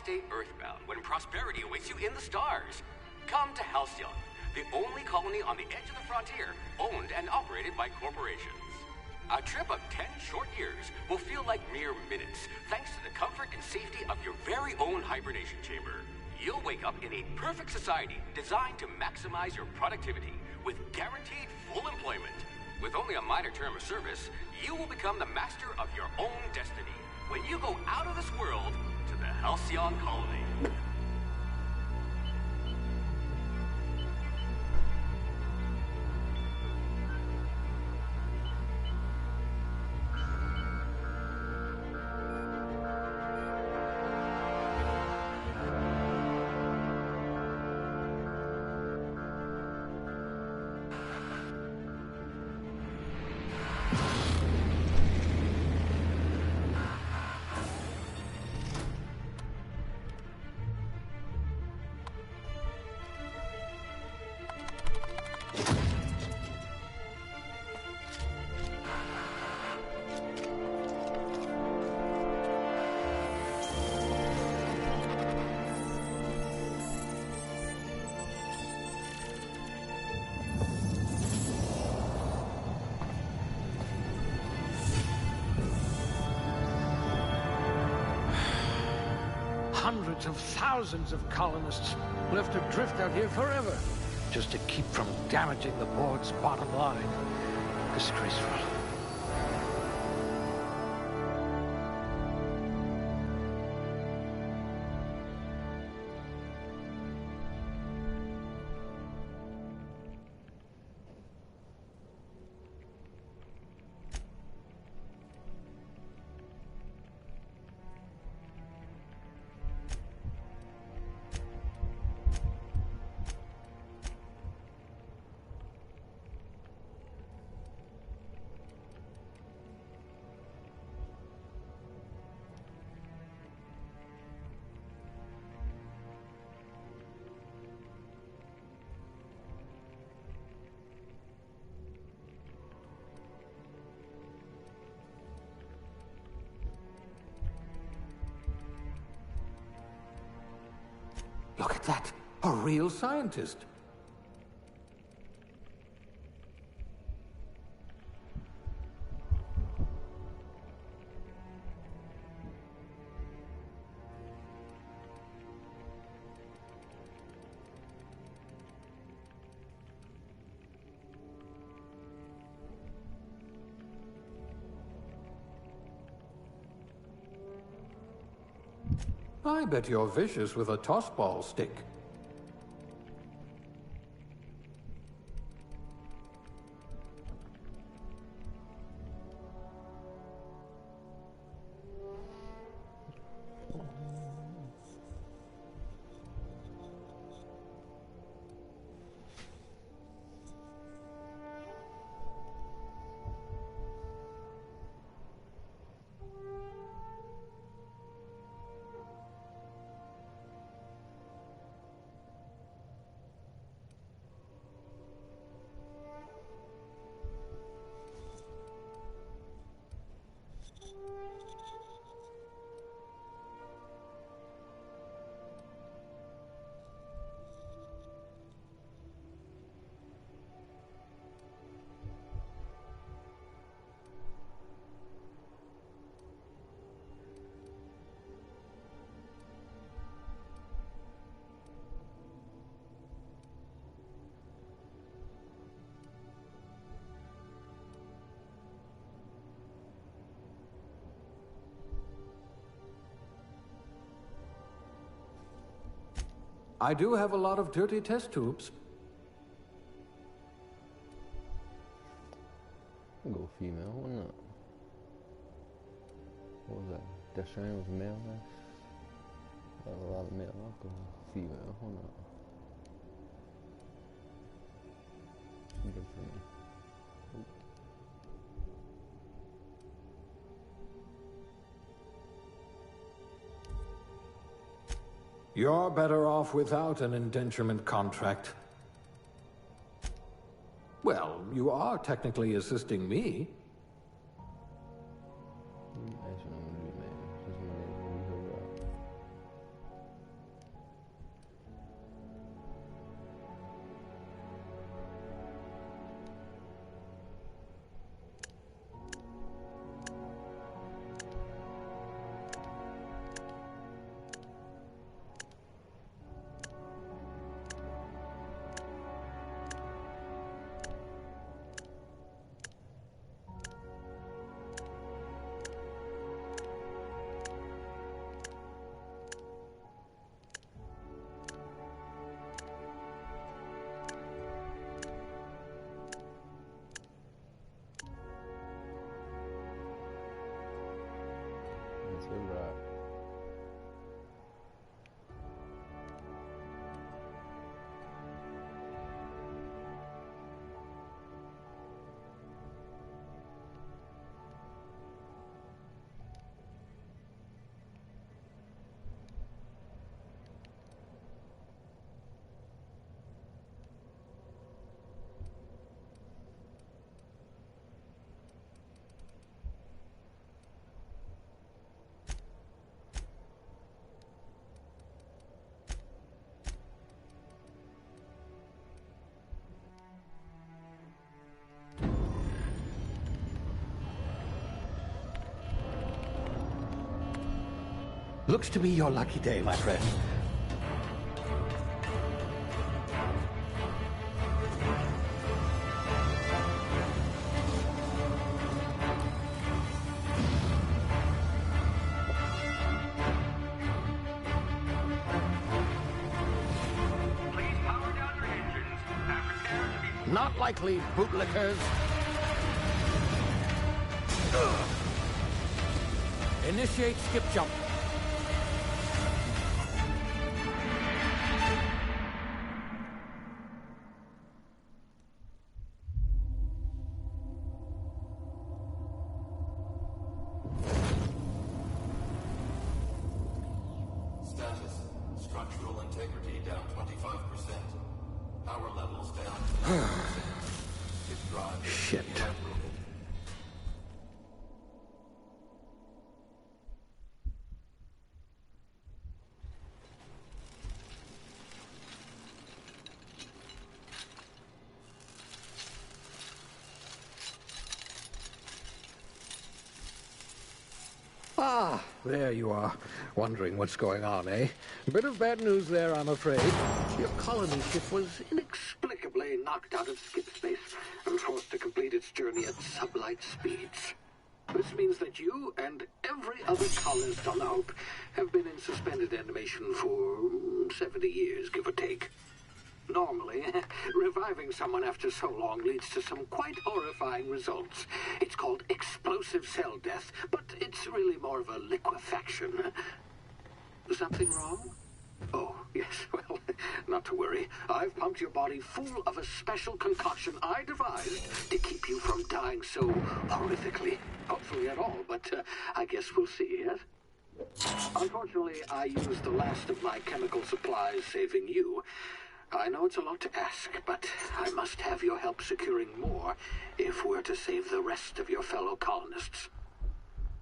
stay earthbound when prosperity awaits you in the stars? Come to Halcyon, the only colony on the edge of the frontier, owned and operated by corporations. A trip of 10 short years will feel like mere minutes, thanks to the comfort and safety of your very own hibernation chamber. You'll wake up in a perfect society designed to maximize your productivity with guaranteed full employment. With only a minor term of service, you will become the master of your own destiny when you go out of this world to the Halcyon colony. Hundreds of thousands of colonists left adrift out here forever, just to keep from damaging the board's bottom line. Disgraceful. Look at that! A real scientist! I bet you're vicious with a tossball stick. I do have a lot of dirty test tubes. I'll go female, why not? What was that? Death Stranding was male, man? A lot of male, I'll go female, why not? Good for me. You're better off without an indenturement contract. Well, you are technically assisting me. Looks to be your lucky day, my friend. Please power down your engines and prepare to be... Not likely, bootlickers. Initiate skip jump. Status. Structural integrity down 25%. Power levels down 10%. If drive is Shit. uprooted. Ah, there you are. Wondering what's going on, eh? Bit of bad news there, I'm afraid. Your colony ship was inexplicably knocked out of skip space and forced to complete its journey at sublight speeds. This means that you and every other colonist on the Hope have been in suspended animation for 70 years, give or take. Normally, reviving someone after so long leads to some quite horrifying results. It's called explosive cell death, but it's really more of a liquefaction. Something wrong? Oh, yes, well, not to worry. I've pumped your body full of a special concoction I devised to keep you from dying so horrifically. Hopefully at all, but I guess we'll see, yes? Unfortunately, I used the last of my chemical supplies saving you. I know it's a lot to ask, but I must have your help securing more if we're to save the rest of your fellow colonists.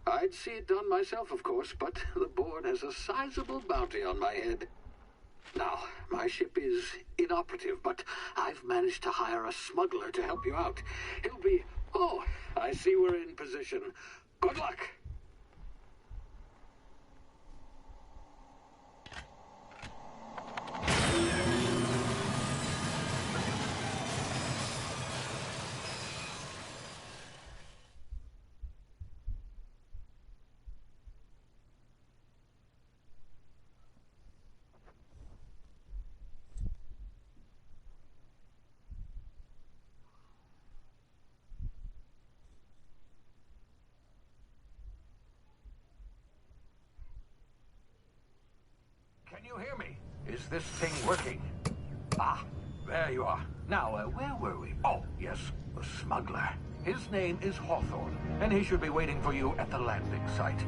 I'd see it done myself, of course, but the board has a sizable bounty on my head. Now, my ship is inoperative, but I've managed to hire a smuggler to help you out. He'll be... Oh, I see we're in position. Good luck! Can you hear me? Is this thing working? Ah, there you are. Now, where were we? Oh, yes, the smuggler. His name is Hawthorne, and he should be waiting for you at the landing site.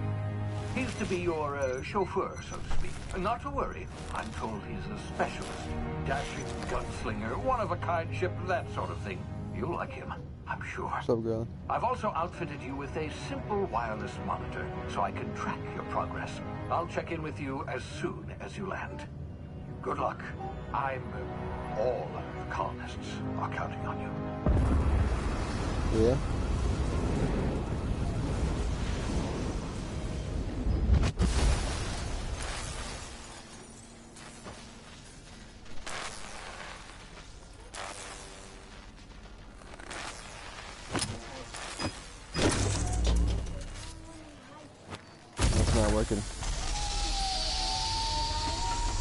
He's to be your chauffeur, so to speak. Not to worry. I'm told he's a specialist. Dashing gunslinger, one-of-a-kind ship, that sort of thing. You'll like him, I'm sure. What's up, girl? I've also outfitted you with a simple wireless monitor, so I can track your progress. I'll check in with you as soon as you land. Good luck. All the colonists are counting on you. Yeah? That's not working.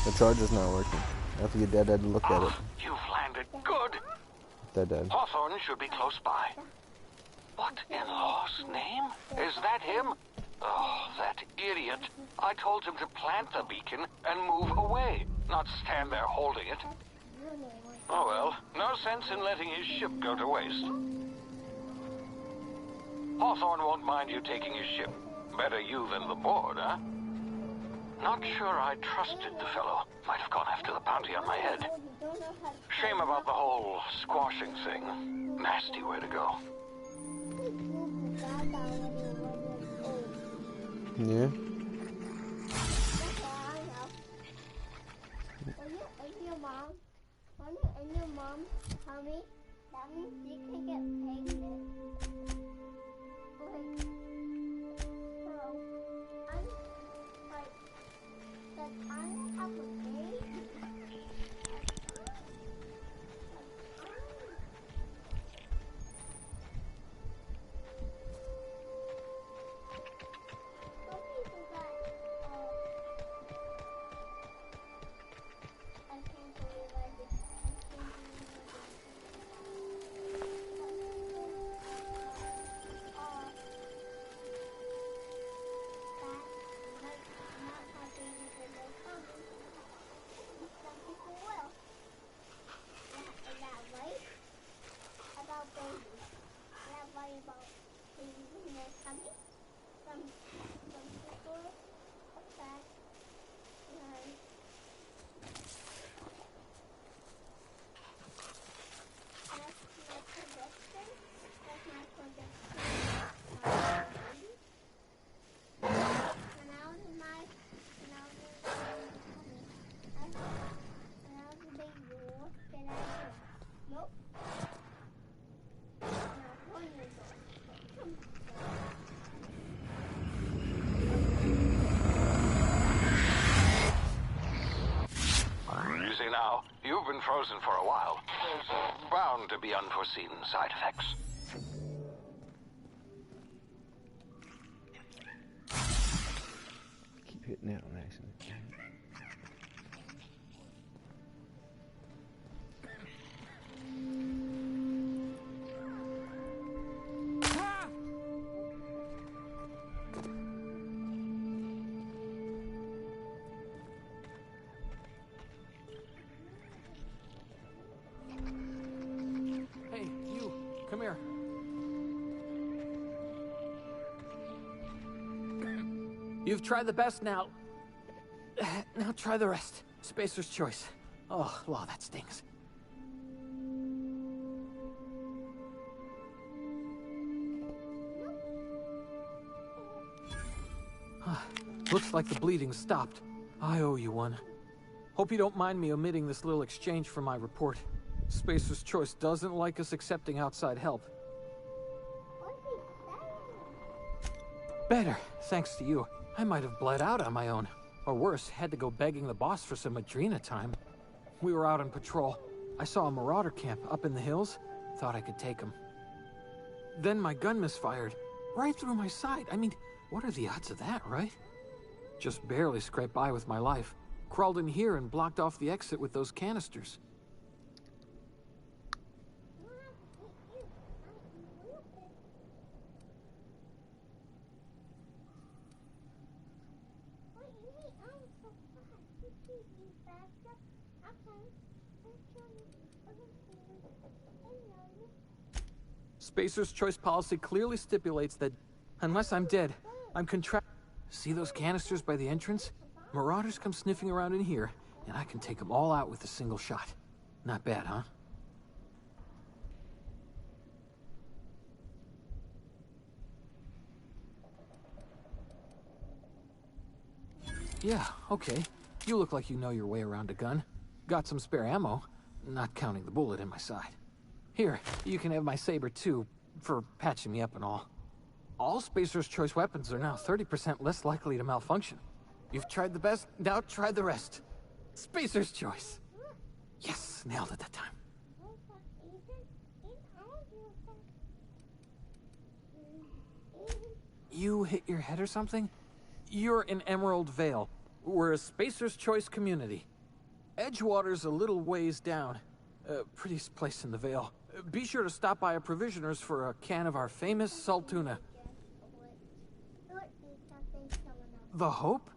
The charger's not working. I have to get Dad to look at it. You've landed good. Dad. Hawthorne should be close by. What in law's name? Is that him? Oh, that idiot. I told him to plant the beacon and move away, not stand there holding it. Oh well, no sense in letting his ship go to waste. Hawthorne won't mind you taking his ship. Better you than the board, huh? Not sure I trusted the fellow. Might have gone after the bounty on my head. Shame about the whole squashing thing. Nasty way to go. Yeah? And your mom tell me that means you can get pregnant. Like, so I'm like You've been frozen for a while. There's bound to be unforeseen side effects. Keep hitting that on accident. Hey, you, come here. You've tried the best now. Now try the rest. Spacer's choice. Oh, wow, that stings. Looks like the bleeding stopped. I owe you one. Hope you don't mind me omitting this little exchange from my report. Spacer's Choice doesn't like us accepting outside help. Better, thanks to you. I might have bled out on my own. Or worse, had to go begging the boss for some Adrena time. We were out on patrol. I saw a marauder camp up in the hills. Thought I could take him. Then my gun misfired. Right through my side. I mean, what are the odds of that, right? Just barely scraped by with my life. Crawled in here and blocked off the exit with those canisters. Spacer's Choice policy clearly stipulates that unless I'm dead, I'm See those canisters by the entrance? Marauders come sniffing around in here, and I can take them all out with a single shot. Not bad, huh? Yeah, okay. You look like you know your way around a gun. Got some spare ammo, not counting the bullet in my side. Here, you can have my saber too, for patching me up and all. All Spacer's Choice weapons are now 30% less likely to malfunction. You've tried the best, now try the rest. Spacer's Choice. Yes, nailed it that time. You hit your head or something? You're in Emerald Vale. We're a Spacer's Choice community. Edgewater's a little ways down. Prettiest place in the Vale. Be sure to stop by a provisioner's for a can of our famous salt tuna. The Hope?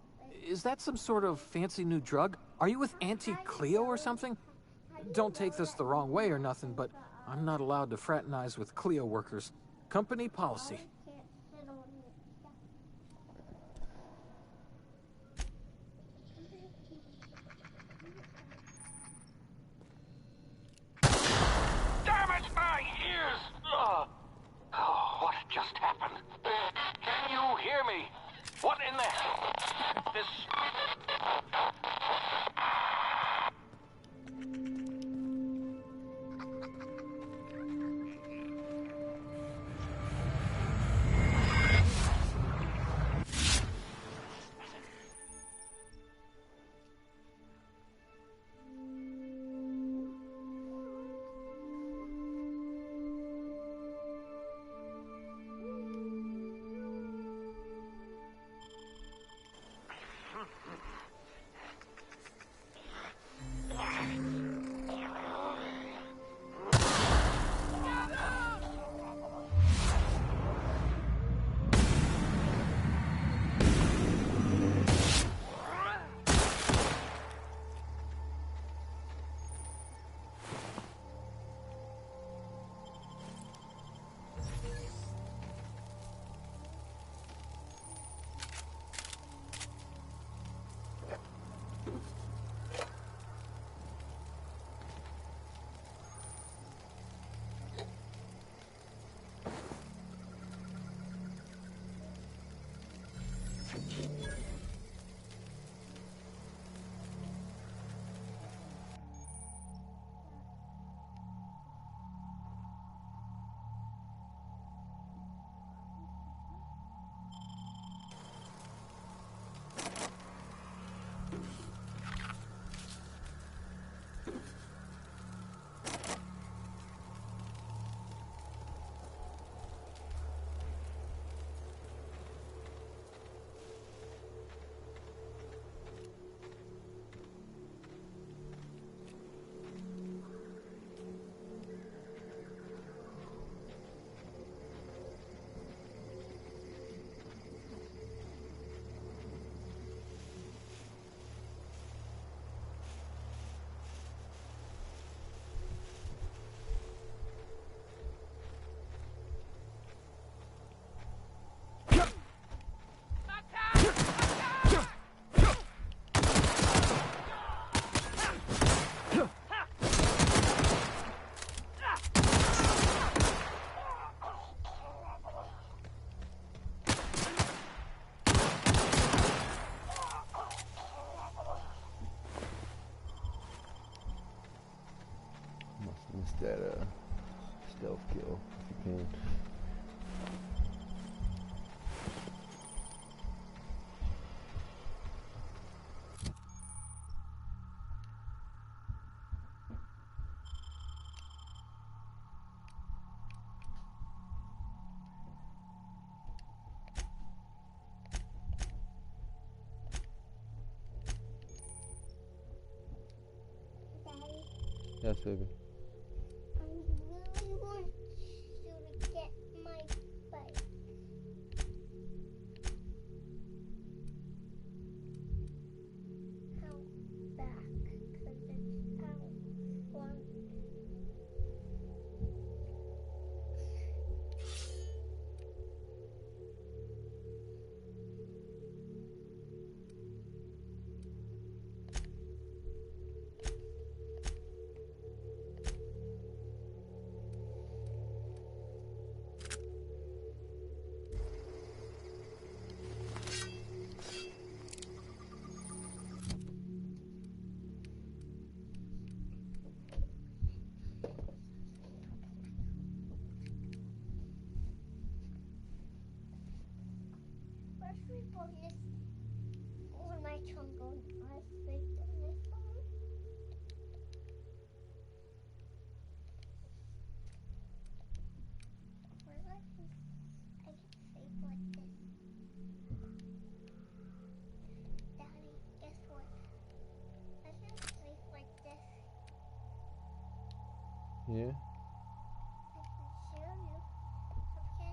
Is that some sort of fancy new drug? Are you with Auntie Cleo or something? Don't take this the wrong way or nothing, but I'm not allowed to fraternize with Cleo workers. Company policy. Damn it, my ears! Oh, what just happened? Can you hear me? What in the hell? This... Yes, baby. I really want you to get my bike. Out back, because it's out front. Where's my bonus? Or my trunk on us, big bonus on? Where I can save like this. Daddy, guess what? I can save like this. Yeah. I can show you. Okay.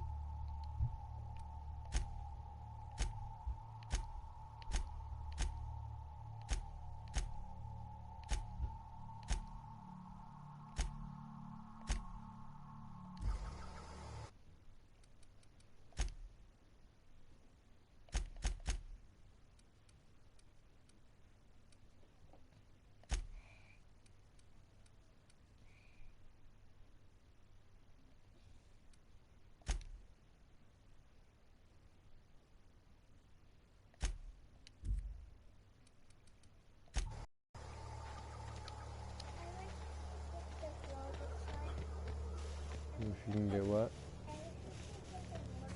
I like to get the vlog outside. If you can get what? I like to get the vlog.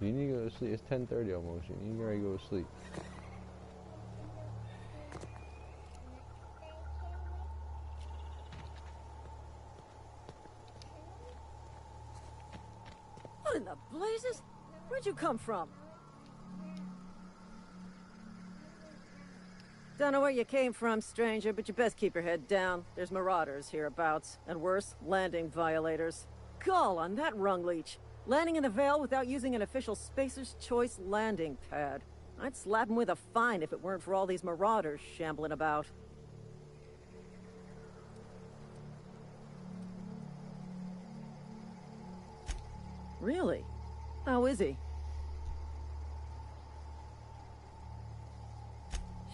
You need to go to sleep. It's 10:30 almost. You need to already go to sleep. What in the blazes? Where'd you come from? Don't know where you came from, stranger, but you best keep your head down. There's marauders hereabouts, and worse, landing violators. Gall on that rung leech. Landing in the Vale without using an official Spacer's Choice landing pad. I'd slap him with a fine if it weren't for all these marauders shambling about. Really? How is he?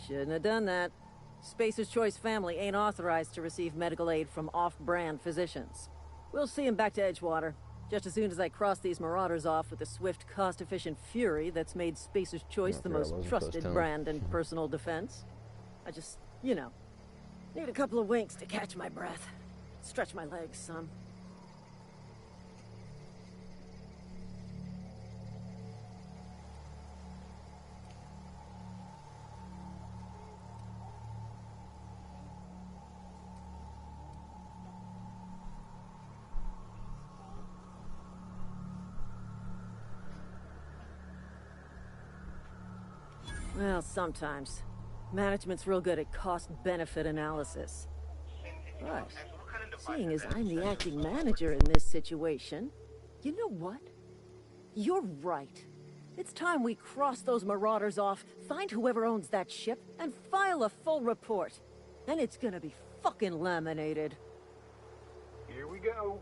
Shouldn't have done that. Spacer's Choice family ain't authorized to receive medical aid from off-brand physicians. We'll see him back to Edgewater, just as soon as I cross these marauders off with the swift, cost-efficient fury that's made Spacer's Choice the most trusted brand in personal defense. I just, you know, need a couple of winks to catch my breath. Stretch my legs some. Well, sometimes. Management's real good at cost-benefit analysis. But, seeing as I'm the acting manager in this situation, you know what? You're right. It's time we cross those marauders off, find whoever owns that ship, and file a full report. And it's gonna be fucking laminated. Here we go.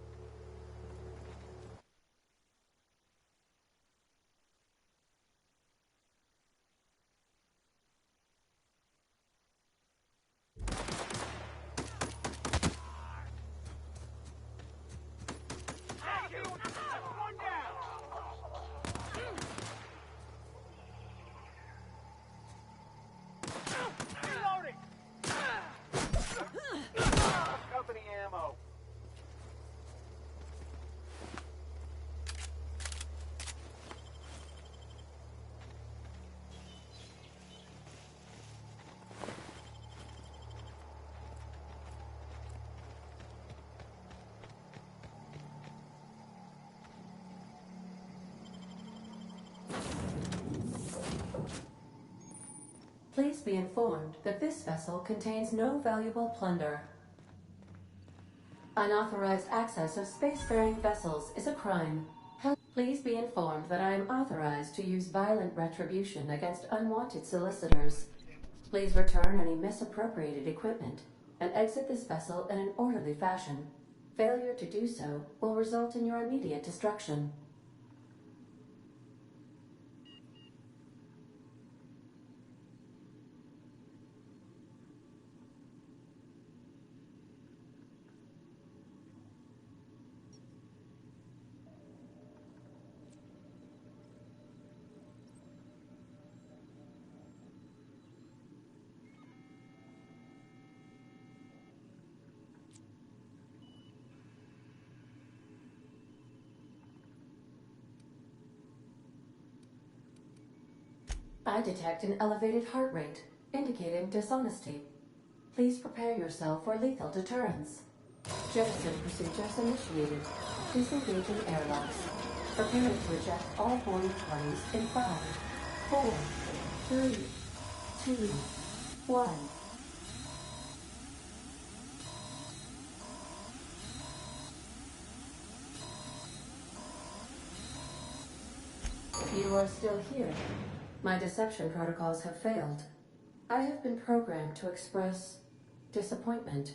be informed that this vessel contains no valuable plunder. Unauthorized access of spacefaring vessels is a crime. Please be informed that I am authorized to use violent retribution against unwanted solicitors. Please return any misappropriated equipment and exit this vessel in an orderly fashion. Failure to do so will result in your immediate destruction. I detect an elevated heart rate, indicating dishonesty. Please prepare yourself for lethal deterrence. Jettison procedures initiated. Disengaging airlocks. Preparing to eject all boarding parties in 5, 4, 3, 2, 1. You are still here. My deception protocols have failed. I have been programmed to express disappointment.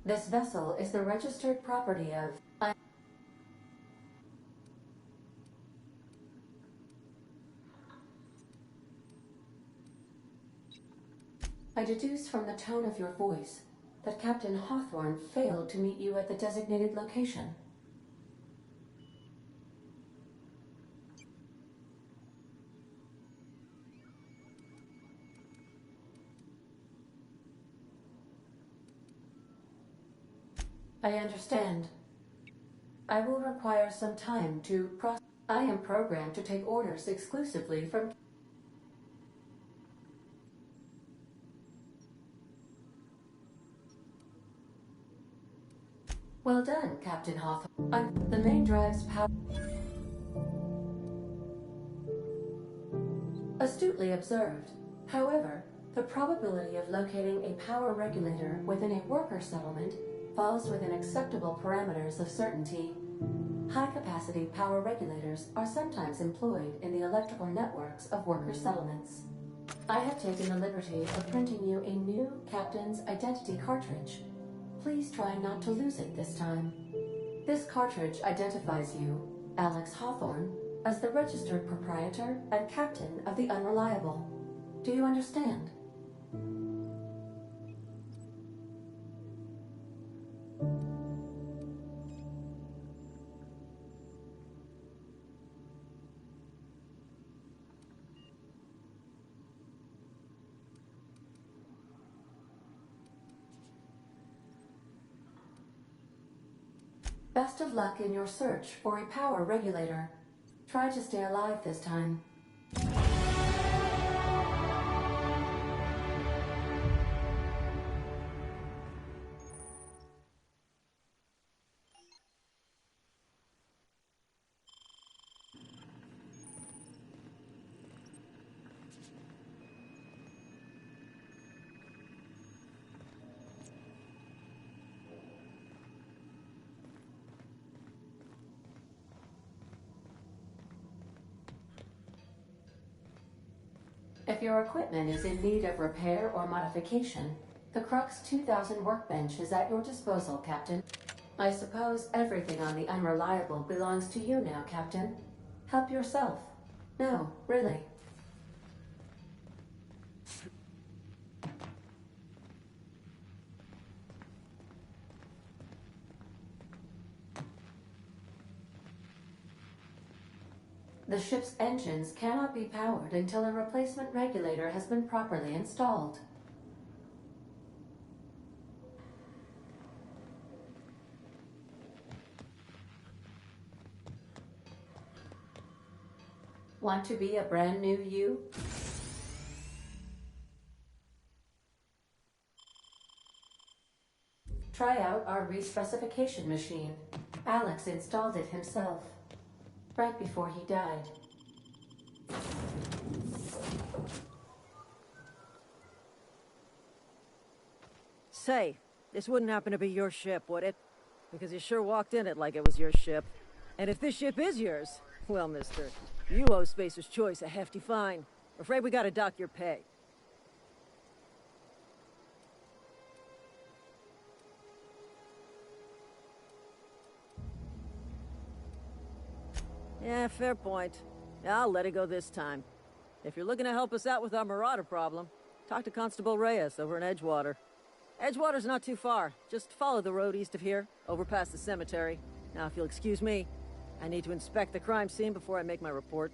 This vessel is the registered property of... I deduce from the tone of your voice that Captain Hawthorne failed to meet you at the designated location. I understand. I will require some time to process. I am programmed to take orders exclusively from... Well done, Captain Hawthorne. The main drive's power... Astutely observed. However, the probability of locating a power regulator within a worker settlement falls within acceptable parameters of certainty. High-capacity power regulators are sometimes employed in the electrical networks of worker settlements. I have taken the liberty of printing you a new Captain's Identity cartridge. Please try not to lose it this time. This cartridge identifies you, Alex Hawthorne, as the registered proprietor and captain of the Unreliable. Do you understand? Best of luck in your search for a power regulator. Try to stay alive this time. If your equipment is in need of repair or modification, the Crux 2000 workbench is at your disposal, Captain. I suppose everything on the Unreliable belongs to you now, Captain. Help yourself. No, really. The ship's engines cannot be powered until a replacement regulator has been properly installed. Want to be a brand new you? Try out our respecification machine. Alex installed it himself. right before he died. Say, this wouldn't happen to be your ship, would it? Because you sure walked in it like it was your ship. And if this ship is yours, well, mister, you owe Spacer's Choice a hefty fine. Afraid we gotta dock your pay. Yeah, fair point. I'll let it go this time. If you're looking to help us out with our marauder problem, talk to Constable Reyes over in Edgewater. Edgewater's not too far. Just follow the road east of here, over past the cemetery. Now, if you'll excuse me, I need to inspect the crime scene before I make my report.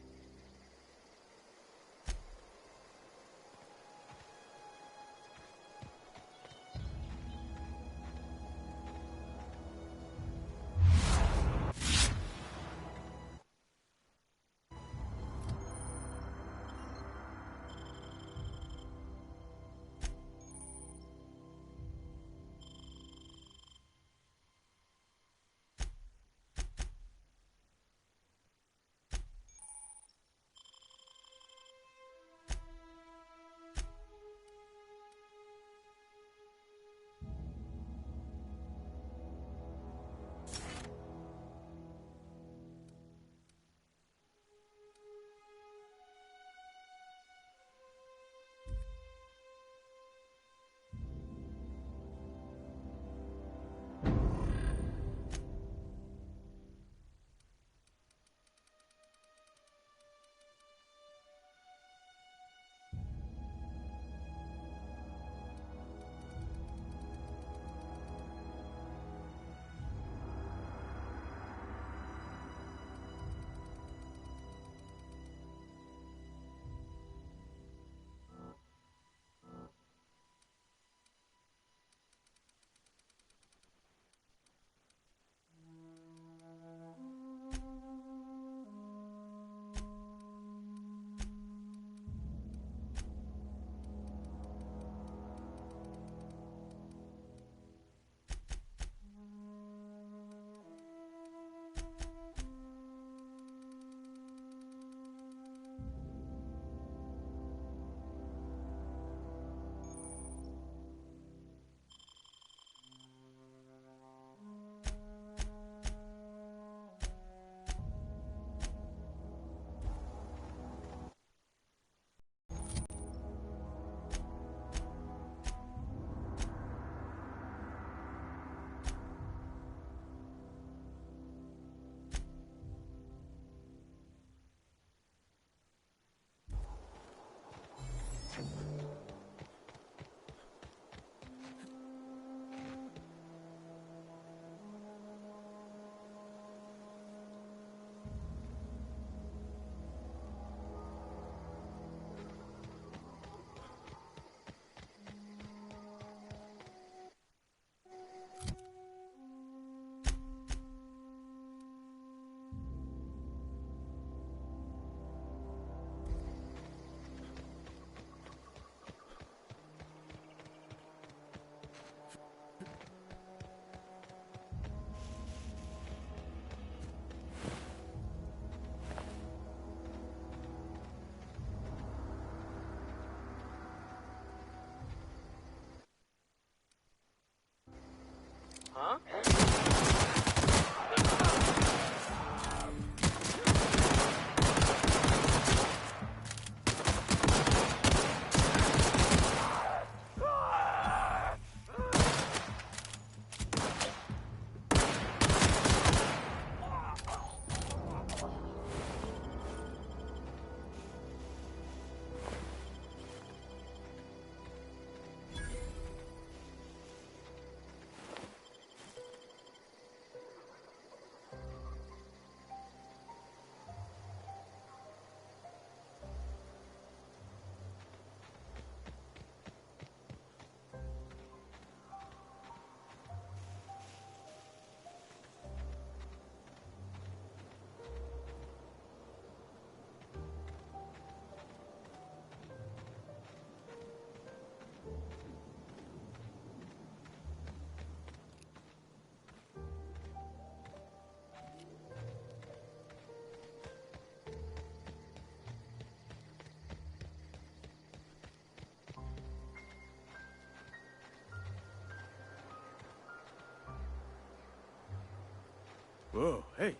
Whoa, hey,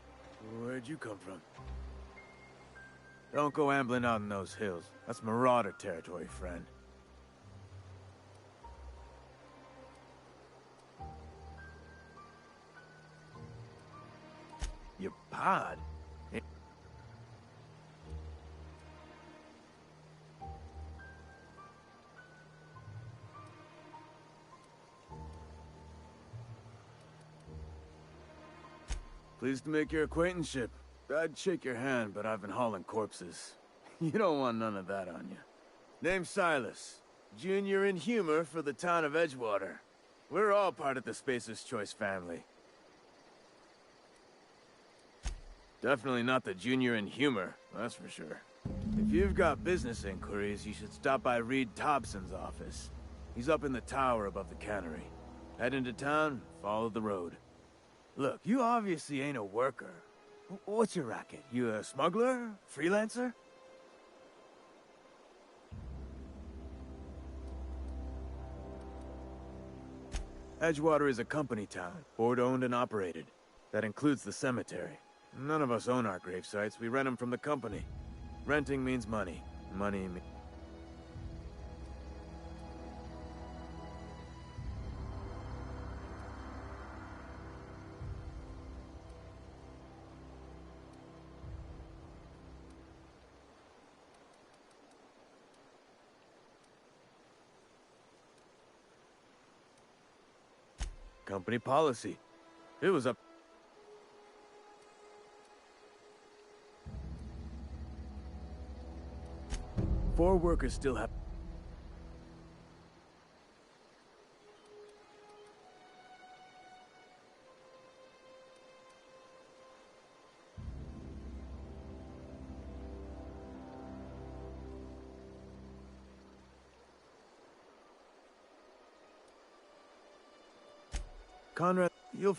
where'd you come from? Don't go ambling out in those hills. That's Marauder territory, friend. Your pod? Pleased to make your acquaintanceship. I'd shake your hand, but I've been hauling corpses. You don't want none of that on you. Name's Silas. Junior in humor for the town of Edgewater. We're all part of the Spacer's Choice family. Definitely not the junior in humor, that's for sure. If you've got business inquiries, you should stop by Reed Thompson's office. He's up in the tower above the cannery. Head into town, follow the road. Look, you obviously ain't a worker. What's your racket? You a smuggler? Freelancer? Edgewater is a company town, board-owned and operated. That includes the cemetery. None of us own our grave sites, we rent them from the company. Renting means money. Money means... Company policy. It was up... Four workers still have... Conrad, you'll...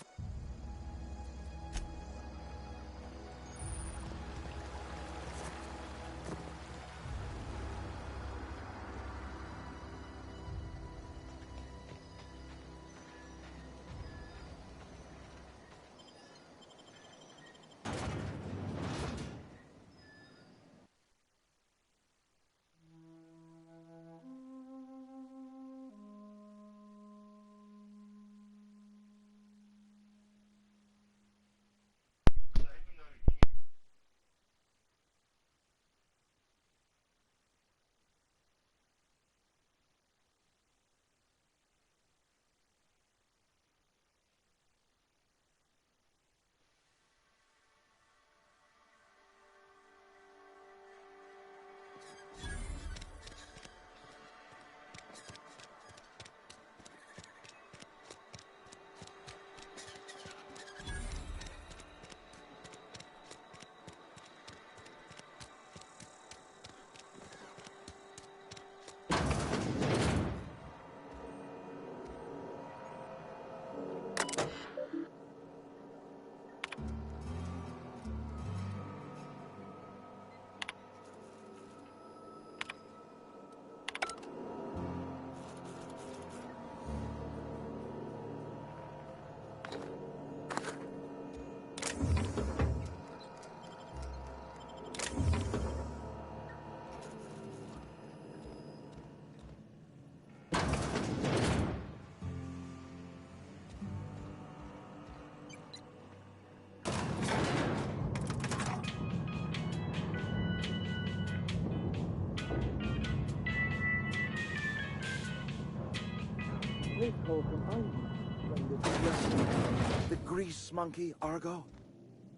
The grease monkey, Argo?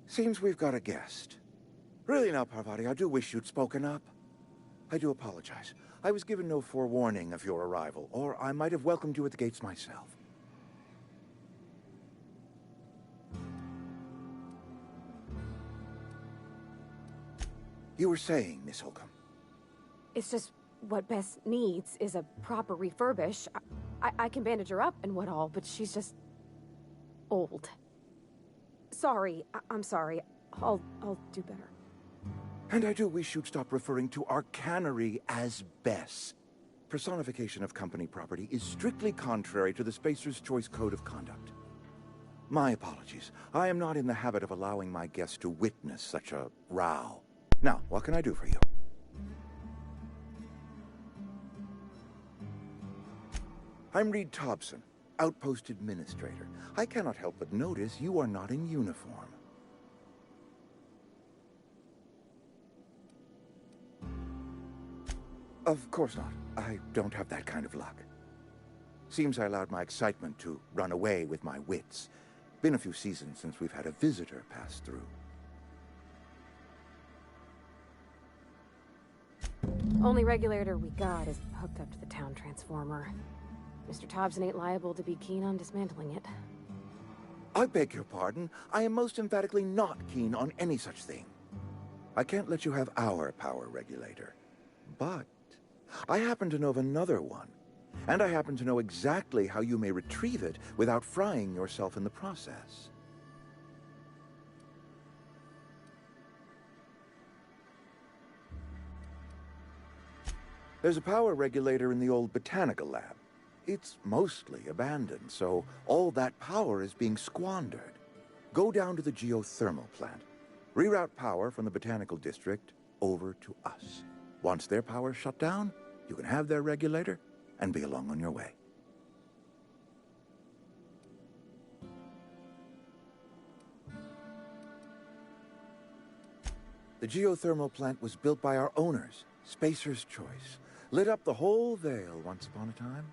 Seems we've got a guest. Really now, Parvati, I do wish you'd spoken up. I do apologize. I was given no forewarning of your arrival, or I might have welcomed you at the gates myself. You were saying, Miss Holcomb. It's just what Bess needs is a proper refurbish. I can bandage her up and what all, but she's just old. Sorry, I'm sorry. I'll do better. And I do wish you'd stop referring to our cannery as Bess. Personification of company property is strictly contrary to the Spacer's Choice Code of Conduct. My apologies. I am not in the habit of allowing my guests to witness such a row. Now, what can I do for you? I'm Reed Thompson, Outpost Administrator. I cannot help but notice you are not in uniform. Of course not. I don't have that kind of luck. Seems I allowed my excitement to run away with my wits. Been a few seasons since we've had a visitor pass through. Only regulator we got is hooked up to the town transformer. Mr. Thompson ain't liable to be keen on dismantling it. I beg your pardon. I am most emphatically not keen on any such thing. I can't let you have our power regulator. But I happen to know of another one. And I happen to know exactly how you may retrieve it without frying yourself in the process. There's a power regulator in the old botanical lab. It's mostly abandoned, so all that power is being squandered. Go down to the geothermal plant. Reroute power from the botanical district over to us. Once their power's shut down, you can have their regulator and be along on your way. The geothermal plant was built by our owners, Spacer's Choice. Lit up the whole Vale once upon a time.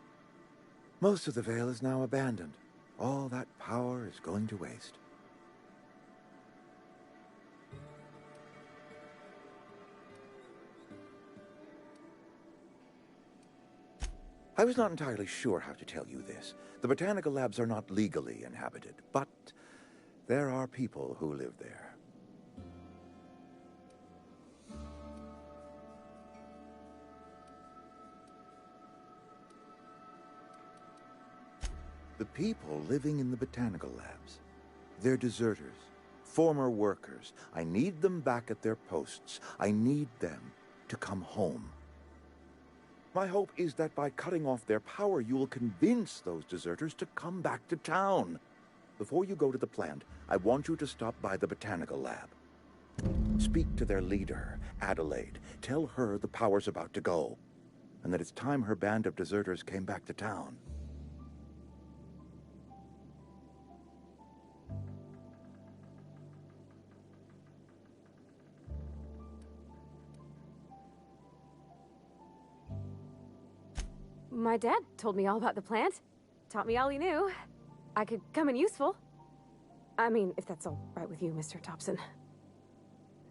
Most of the Vale is now abandoned. All that power is going to waste. I was not entirely sure how to tell you this. The botanical labs are not legally inhabited, but there are people who live there. The people living in the botanical labs. They're deserters, former workers. I need them back at their posts. I need them to come home. My hope is that by cutting off their power, you will convince those deserters to come back to town. Before you go to the plant, I want you to stop by the botanical lab. Speak to their leader, Adelaide. Tell her the power's about to go, and that it's time her band of deserters came back to town. My dad told me all about the plant. Taught me all he knew. I could come in useful. I mean, if that's all right with you, Mr. Thompson.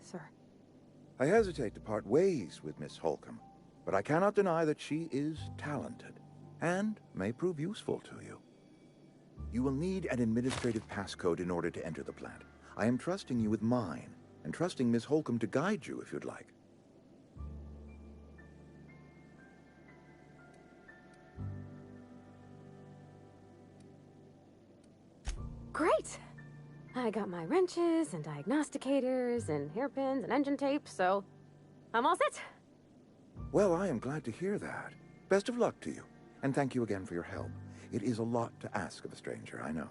Sir. I hesitate to part ways with Miss Holcomb, but I cannot deny that she is talented and may prove useful to you. You will need an administrative passcode in order to enter the plant. I am trusting you with mine, and trusting Miss Holcomb to guide you if you'd like. Great! I got my wrenches and diagnosticators and hairpins and engine tape, so I'm all set. Well, I am glad to hear that. Best of luck to you, and thank you again for your help. It is a lot to ask of a stranger, I know.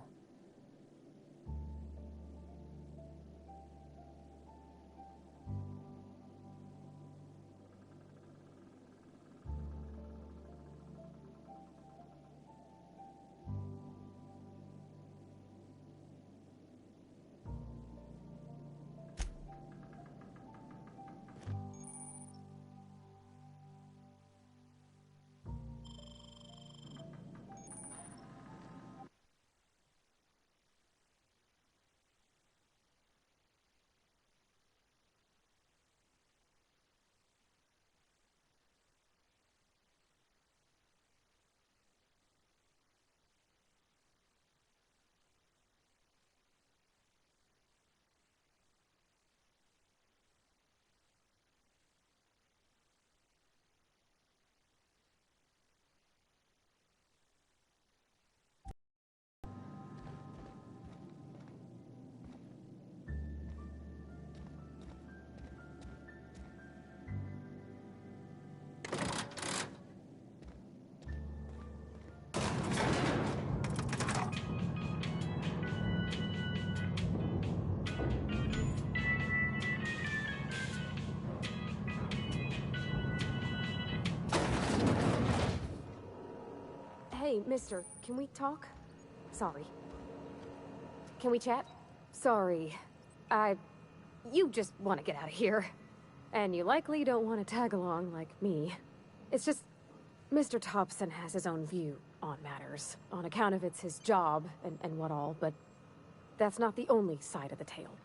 Hey, mister, can we talk? Sorry. Can we chat? Sorry. You just want to get out of here. And you likely don't want to tag along like me. It's just, Mr. Thompson has his own view on matters, on account of it's his job and what all, but that's not the only side of the tale.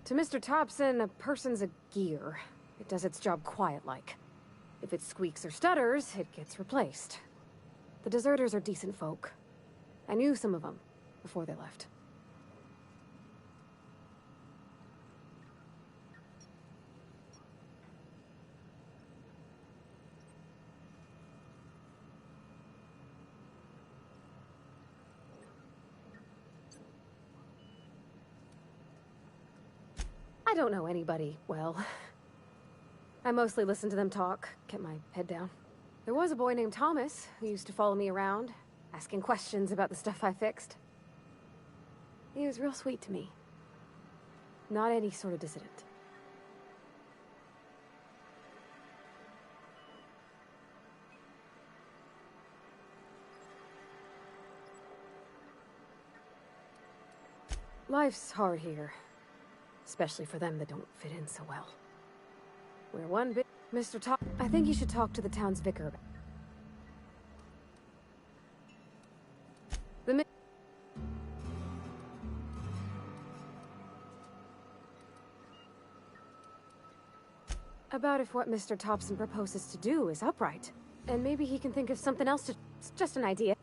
To Mr. Thompson, a person's a gear. It does its job quiet-like. If it squeaks or stutters, it gets replaced. The deserters are decent folk. I knew some of them before they left. I don't know anybody well. I mostly listen to them talk, kept my head down. There was a boy named Thomas who used to follow me around, asking questions about the stuff I fixed. He was real sweet to me. Not any sort of dissident. Life's hard here. Especially for them that don't fit in so well. We're one bit... Mr. Top, I think you should talk to the town's vicar about if what Mr. Thompson proposes to do is upright. And maybe he can think of something else to... It's just an idea.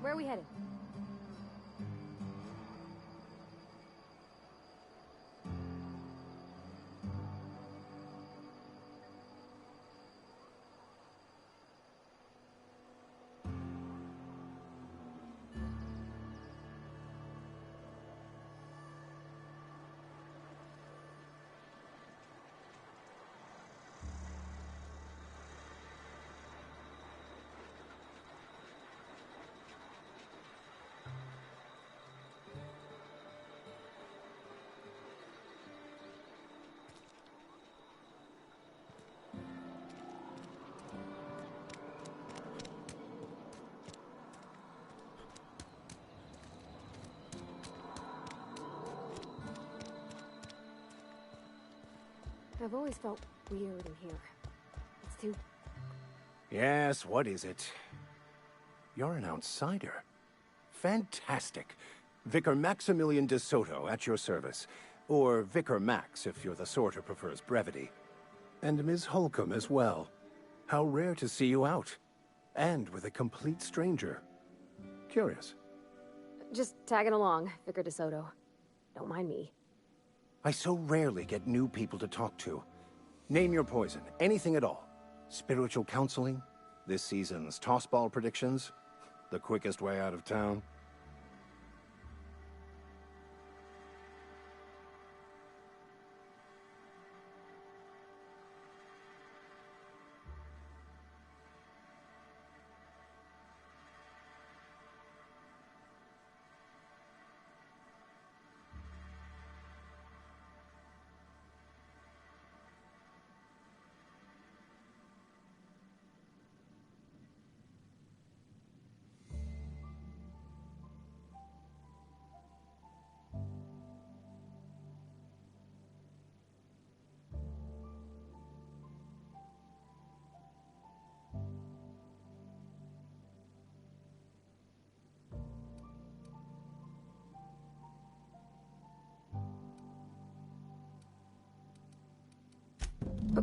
Where are we headed? I've always felt weird in here. It's too... Yes, what is it? You're an outsider. Fantastic. Vicar Maximilian de Soto at your service. Or Vicar Max, if you're the sort who prefers brevity. And Ms. Holcomb as well. How rare to see you out. And with a complete stranger. Curious. Just tagging along, Vicar de Soto. Don't mind me. I so rarely get new people to talk to. Name your poison, anything at all. Spiritual counseling, this season's tossball predictions, the quickest way out of town.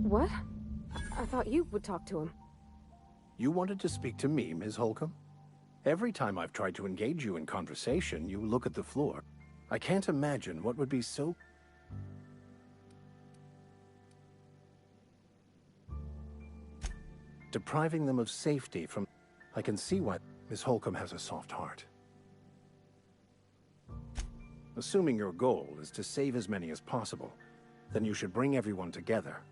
What? I thought you would talk to him. You wanted to speak to me, Ms. Holcomb? Every time I've tried to engage you in conversation, you look at the floor. I can't imagine what would be so... depriving them of safety from... I can see why Ms. Holcomb has a soft heart. Assuming your goal is to save as many as possible, then you should bring everyone together.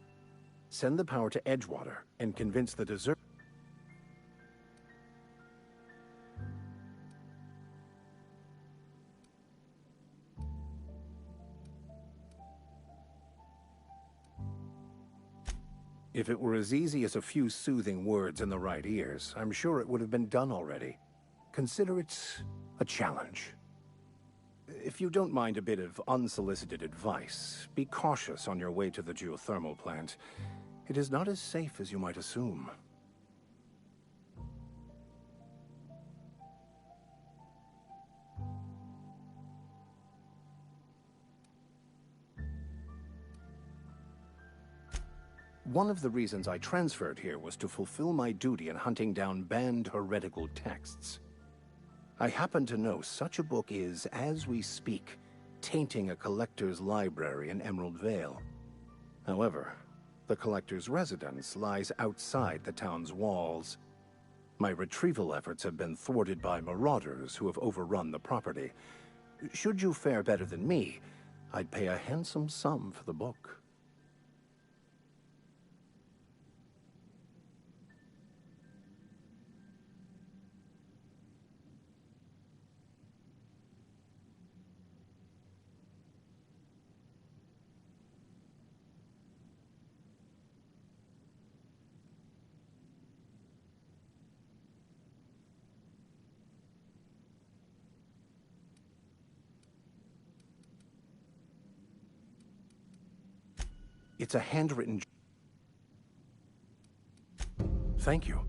Send the power to Edgewater and convince the desert... If it were as easy as a few soothing words in the right ears, I'm sure it would have been done already. Consider it a challenge. If you don't mind a bit of unsolicited advice, be cautious on your way to the geothermal plant. It is not as safe as you might assume. One of the reasons I transferred here was to fulfill my duty in hunting down banned heretical texts. I happen to know such a book is, as we speak, tainting a collector's library in Emerald Vale. However, the collector's residence lies outside the town's walls. My retrieval efforts have been thwarted by marauders who have overrun the property. Should you fare better than me, I'd pay a handsome sum for the book. It's a handwritten... Thank you.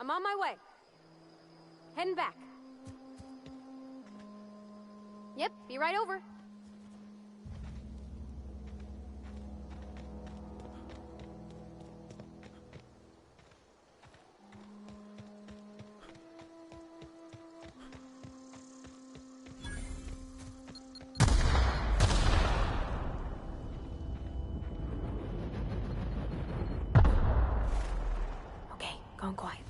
I'm on my way. Heading back. Yep, be right over. Okay, going quiet.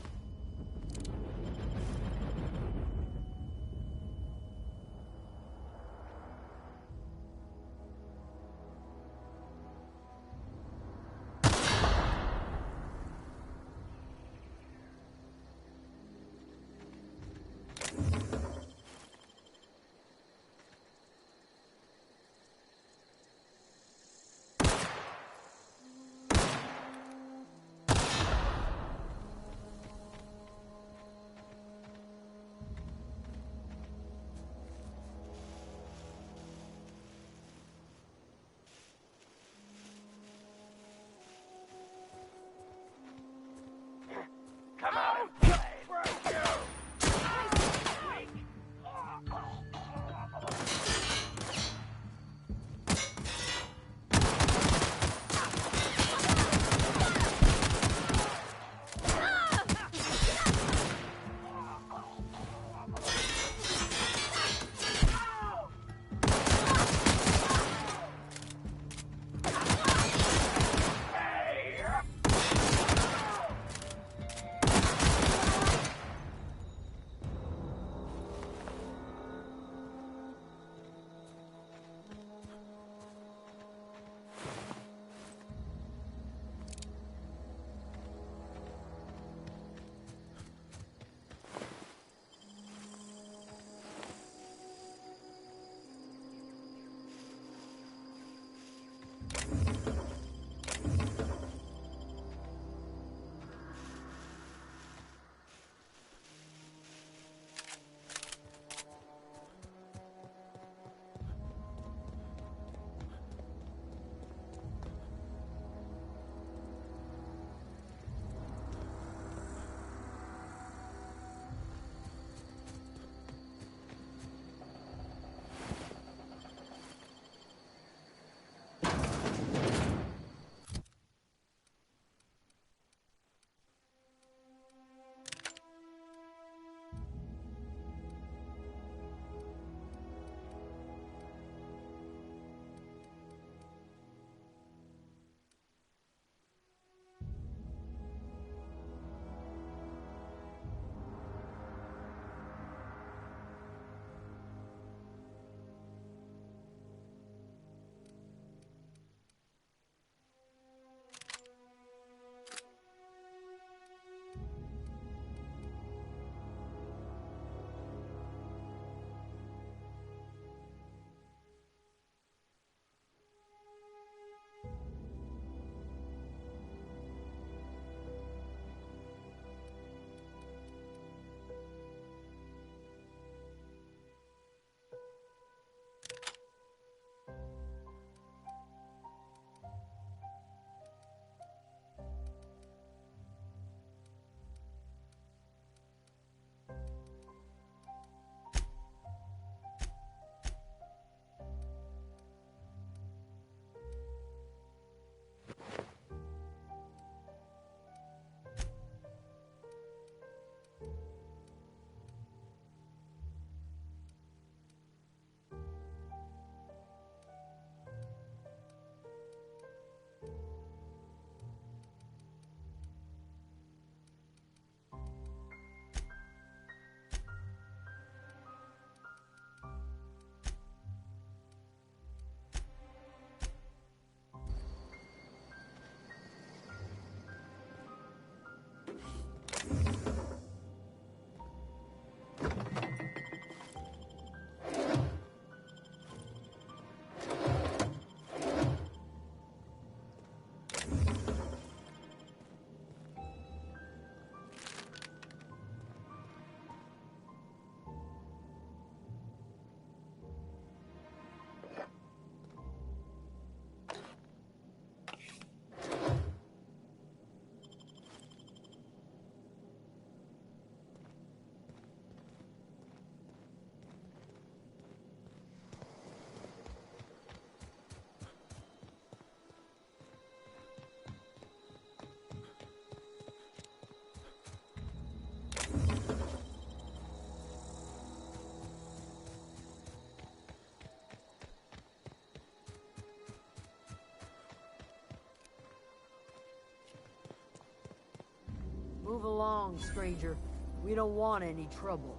Move along, stranger. We don't want any trouble.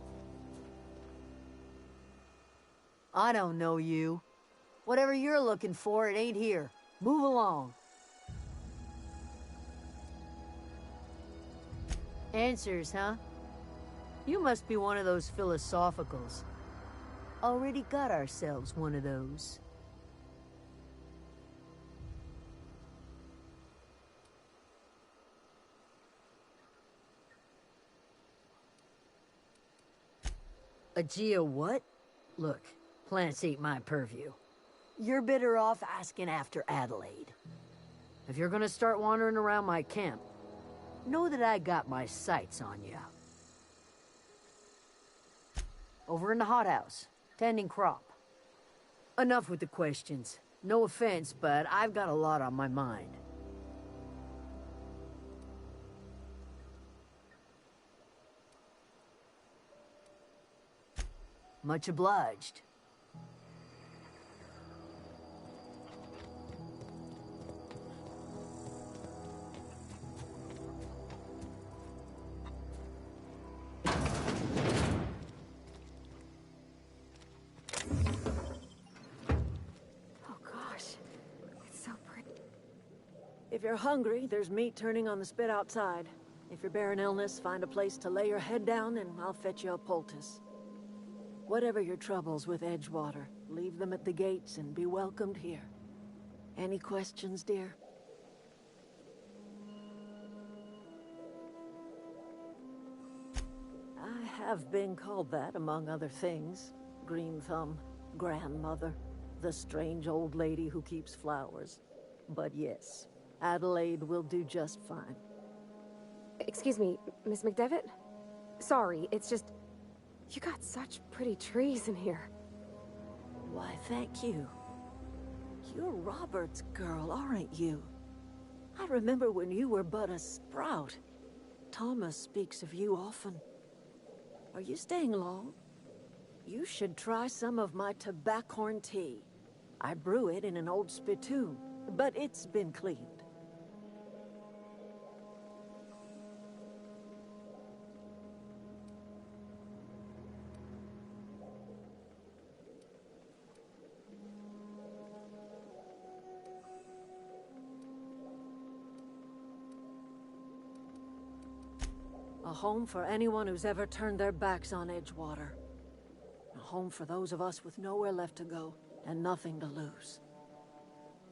I don't know you. Whatever you're looking for, it ain't here. Move along. Answers, huh? You must be one of those philosophicals. Already got ourselves one of those. A geo what? Look, plants ain't my purview. You're better off asking after Adelaide. If you're gonna start wandering around my camp, know that I got my sights on you. Over in the hothouse, tending crop. Enough with the questions. No offense, but I've got a lot on my mind. Much obliged. If you're hungry, there's meat turning on the spit outside. If you're bearing illness, find a place to lay your head down and I'll fetch you a poultice. Whatever your troubles with Edgewater, leave them at the gates and be welcomed here. Any questions, dear? I have been called that, among other things. Green Thumb, grandmother, the strange old lady who keeps flowers. But yes, Adelaide will do just fine. Excuse me, Miss McDevitt? Sorry, it's just... You got such pretty trees in here. Why, thank you. You're Robert's girl, aren't you? I remember when you were but a sprout. Thomas speaks of you often. Are you staying long? You should try some of my tobaccorn tea. I brew it in an old spittoon, but it's been cleaned. A home for anyone who's ever turned their backs on Edgewater. A home for those of us with nowhere left to go and nothing to lose.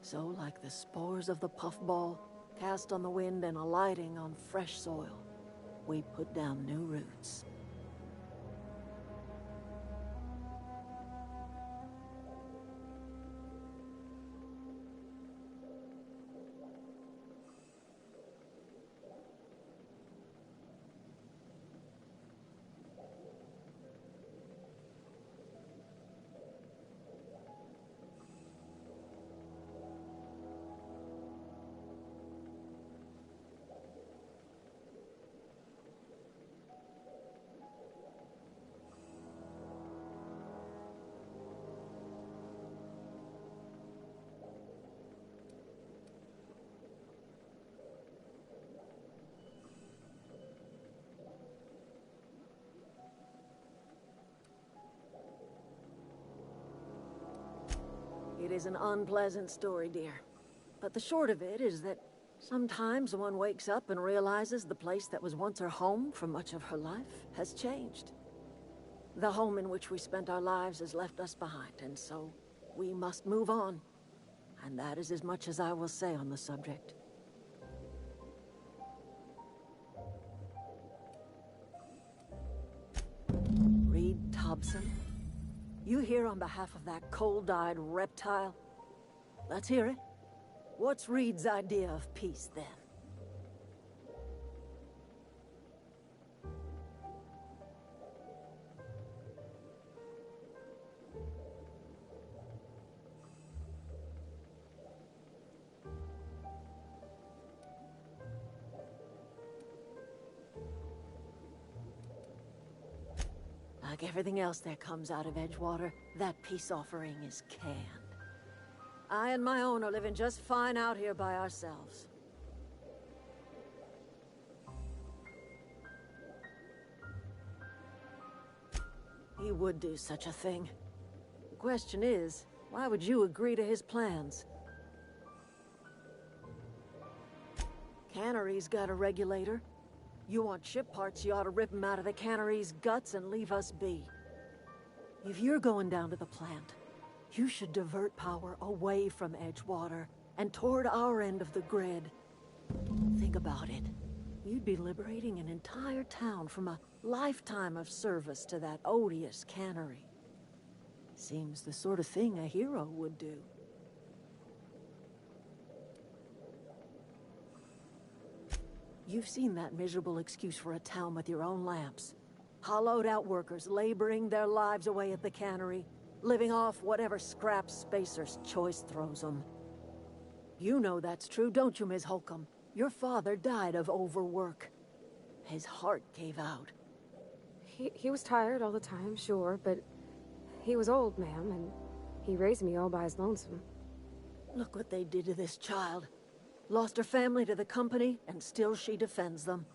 So, like the spores of the puffball, cast on the wind and alighting on fresh soil, we put down new roots. It is an unpleasant story, dear. But the short of it is that sometimes one wakes up and realizes the place that was once her home for much of her life has changed. The home in which we spent our lives has left us behind, and so we must move on. And that is as much as I will say on the subject. Reed Thompson? You here on behalf of that cold-eyed reptile? Let's hear it. What's Reed's idea of peace, then? Like everything else that comes out of Edgewater, that peace offering is canned. I and my own are living just fine out here by ourselves. He would do such a thing. The question is, why would you agree to his plans? Cannery's got a regulator. You want ship parts, you ought to rip him out of the cannery's guts and leave us be. If you're going down to the plant, you should divert power away from Edgewater and toward our end of the grid. Think about it. You'd be liberating an entire town from a lifetime of service to that odious cannery. Seems the sort of thing a hero would do. You've seen that miserable excuse for a town with your own lamps. Hollowed out workers laboring their lives away at the cannery, living off whatever scrap Spacer's choice throws them. You know that's true, don't you, Ms. Holcomb? Your father died of overwork. His heart gave out. He was tired all the time, sure, but he was old, ma'am, and he raised me all by his lonesome. Look what they did to this child. Lost her family to the company, and still she defends them.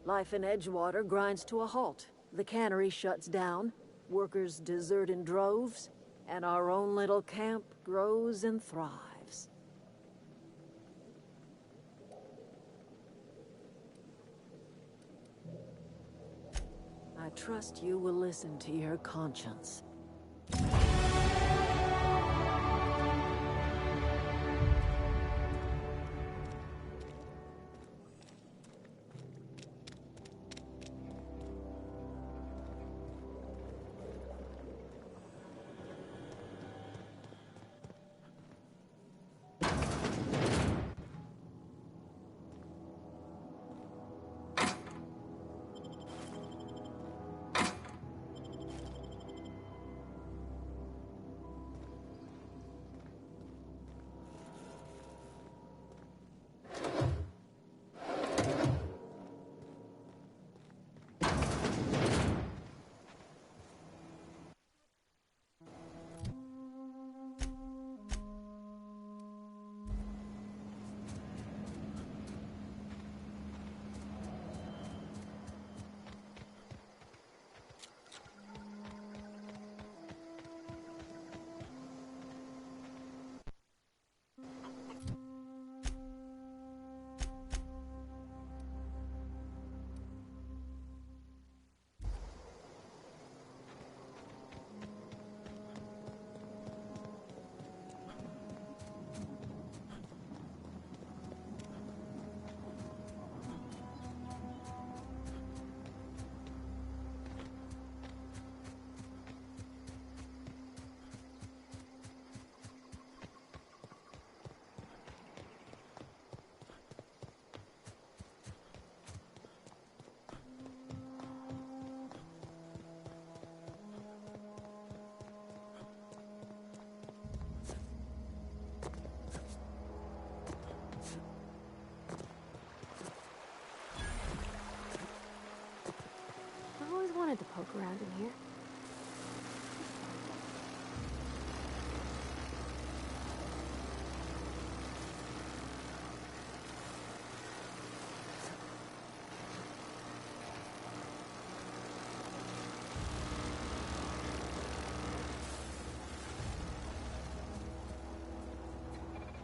Life in Edgewater grinds to a halt. The cannery shuts down, workers desert in droves, and our own little camp grows and thrives. I trust you will listen to your conscience. I always wanted to poke around in here.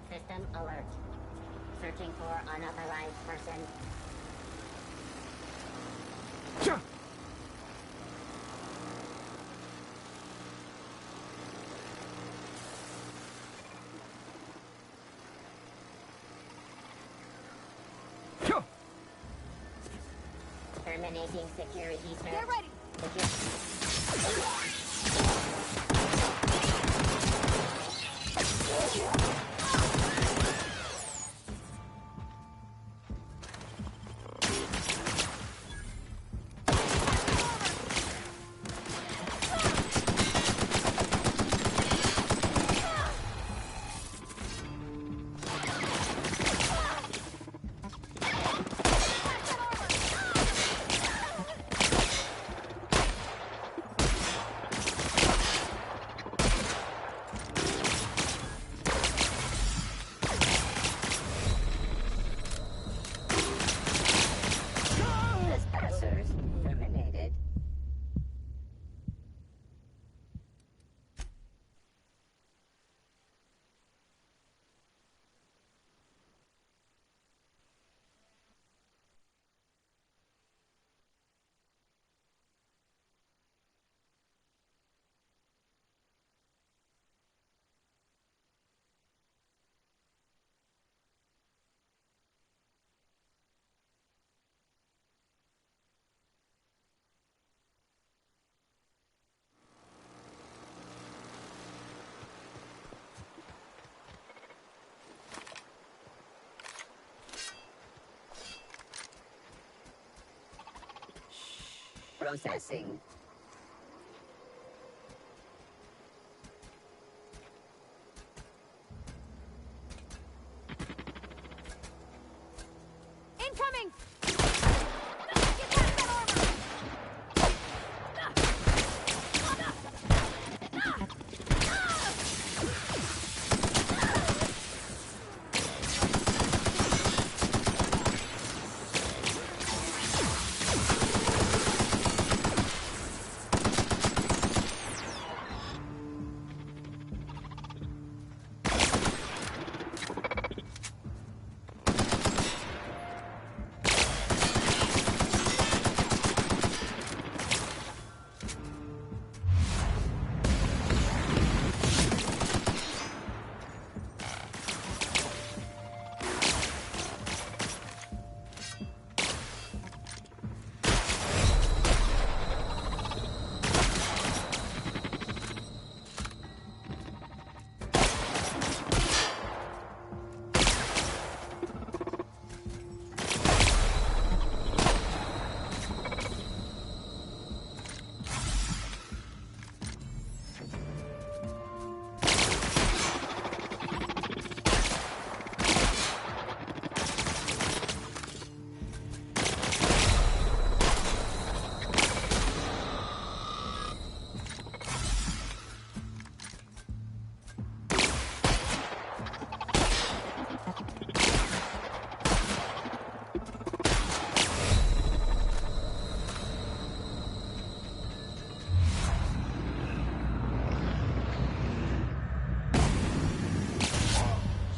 System alert. Searching for unauthorized person. Terminating security search. Get ready. Processing. Incoming!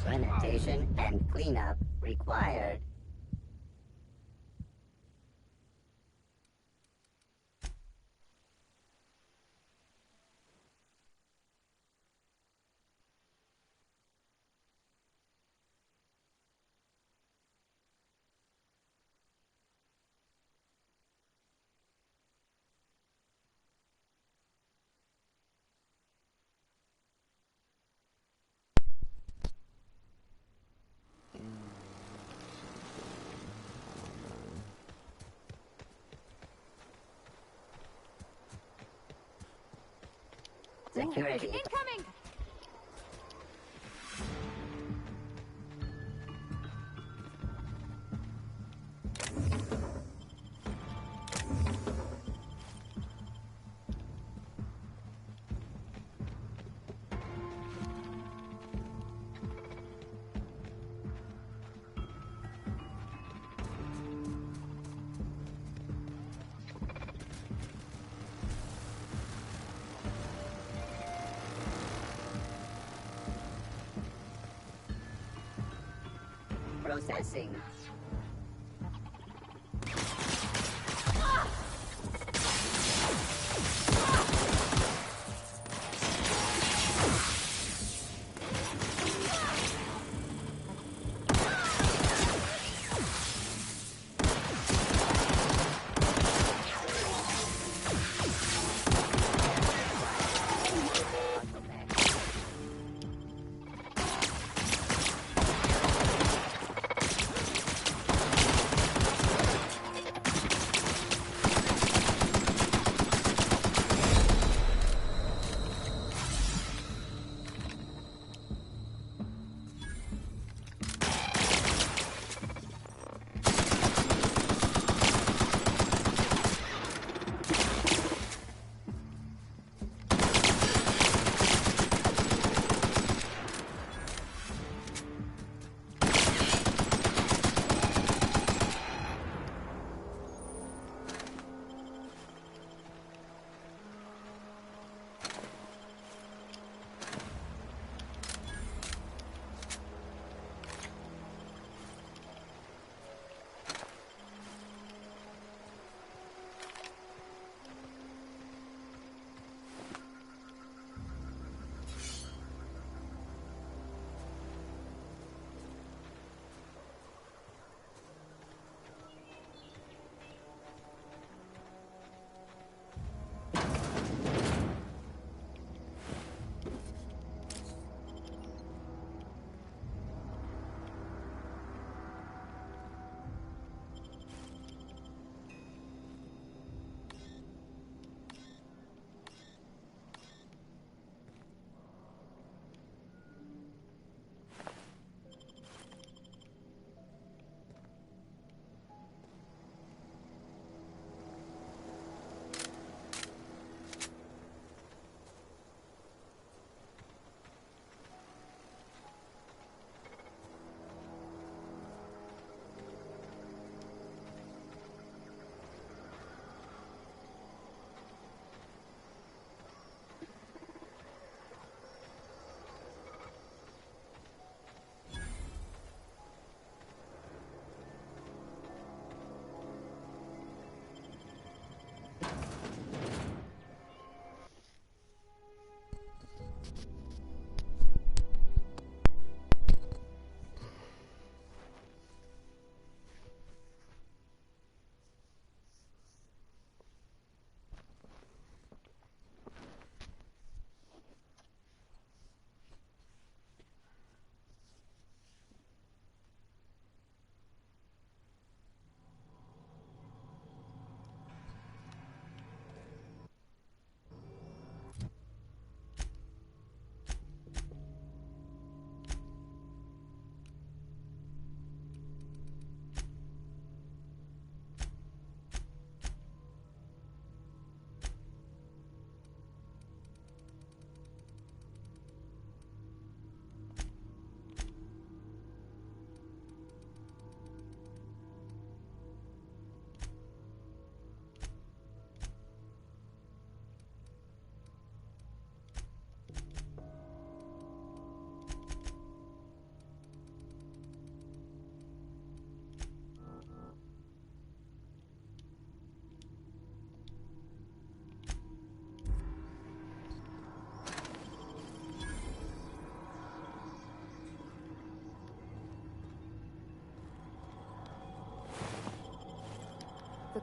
Sanitation and cleanup required. Security. Incoming! Processing.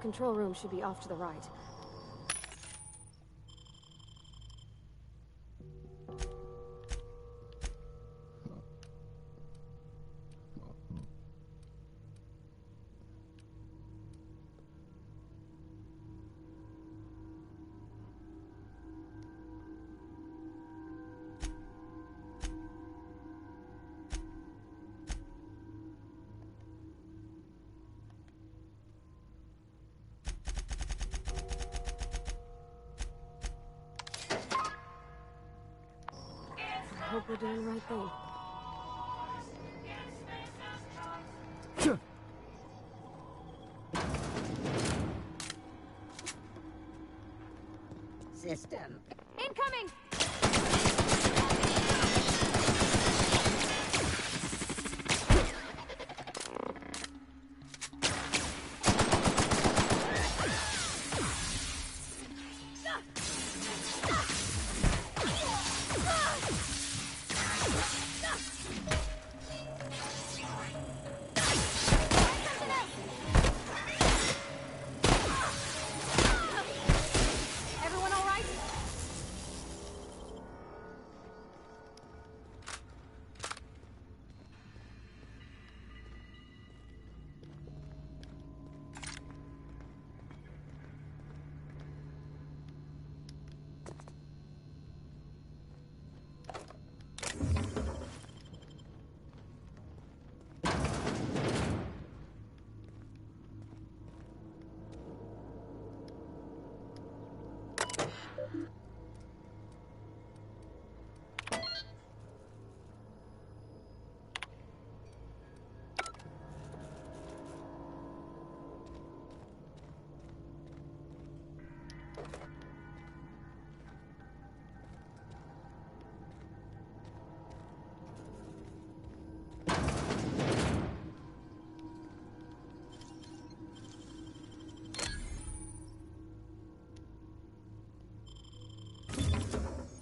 control room should be off to the right. I hope we're doing the right thing. System. Incoming! Everyone all right?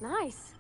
Nice.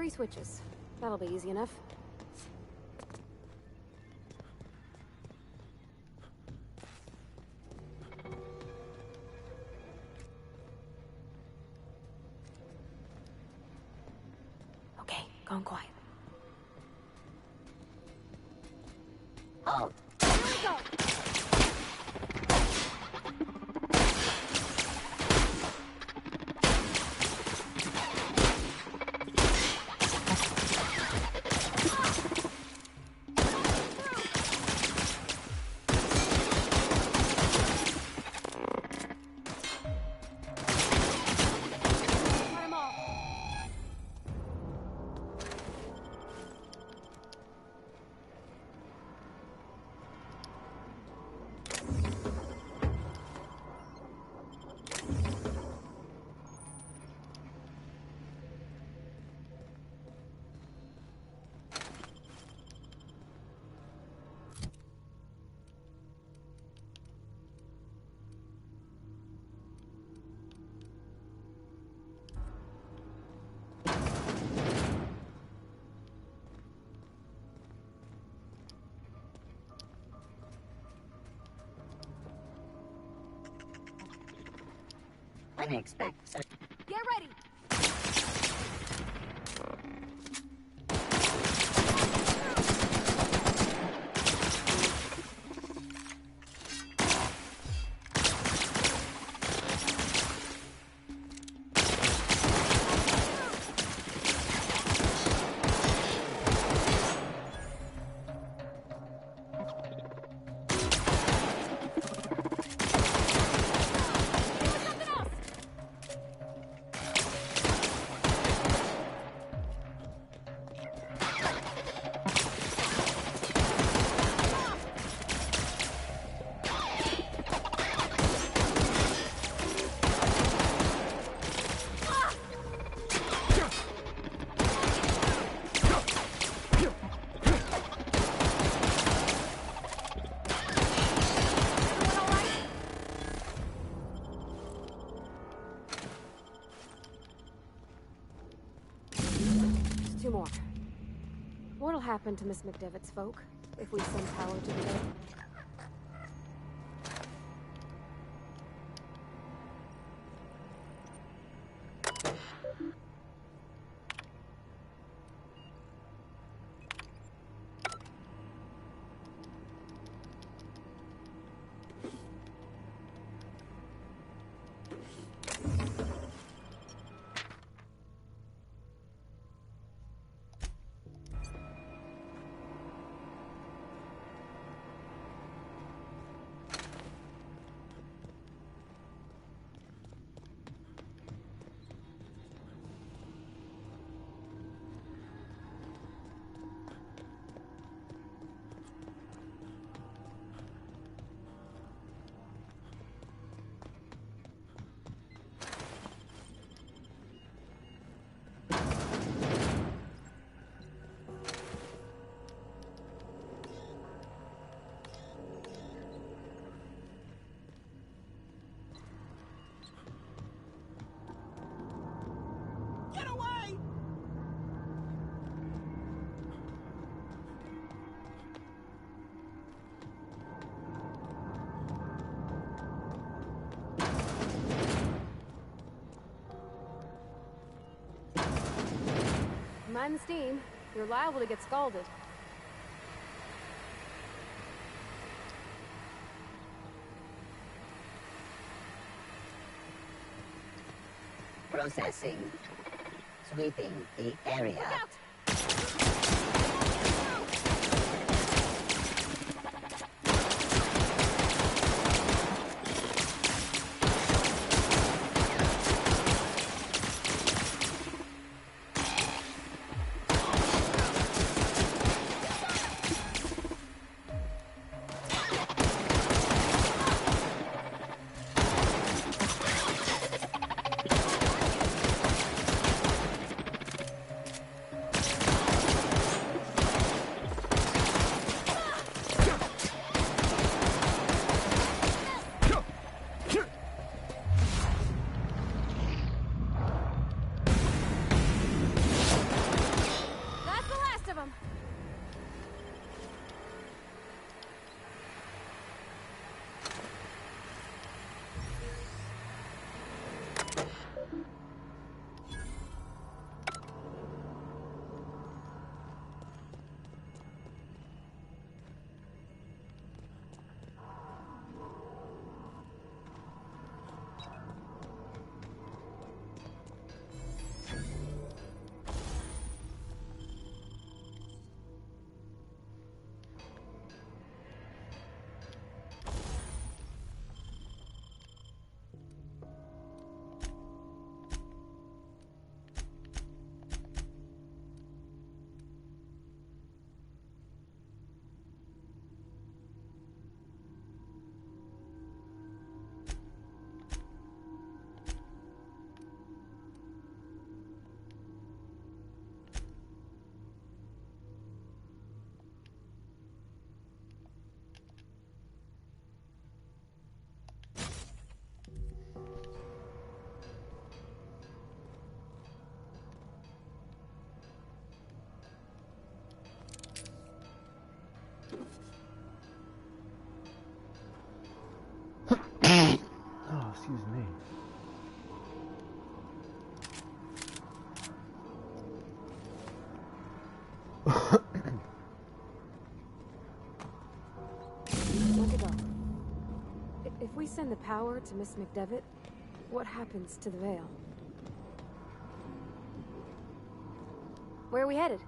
3 switches. That'll be easy enough. Okay, gone quiet. Oh, Here we go! unexpected. Get ready! Two more. What'll happen to Miss McDevitt's folk if we send power to the dead? Get away! Mind the steam. You're liable to get scalded. Processing. Sweeping the area. Look out! If we send the power to Miss McDevitt, what happens to the veil? Where are we headed?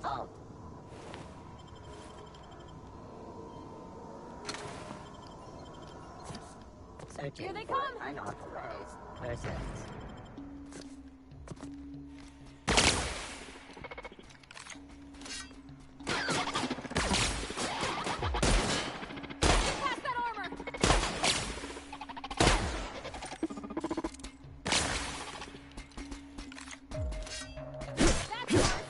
Halt. Searching Here they for come. unauthorized persons. Pass that armor! That's ours!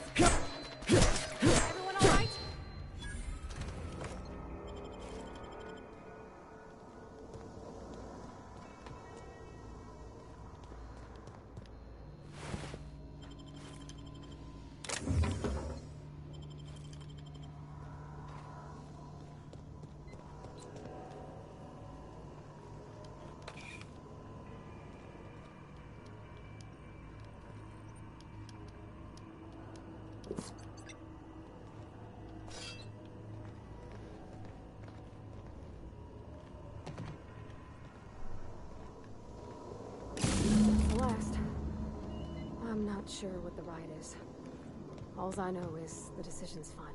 Everyone all right? The last. I'm not sure what the right is. Alls I know is the decision's final.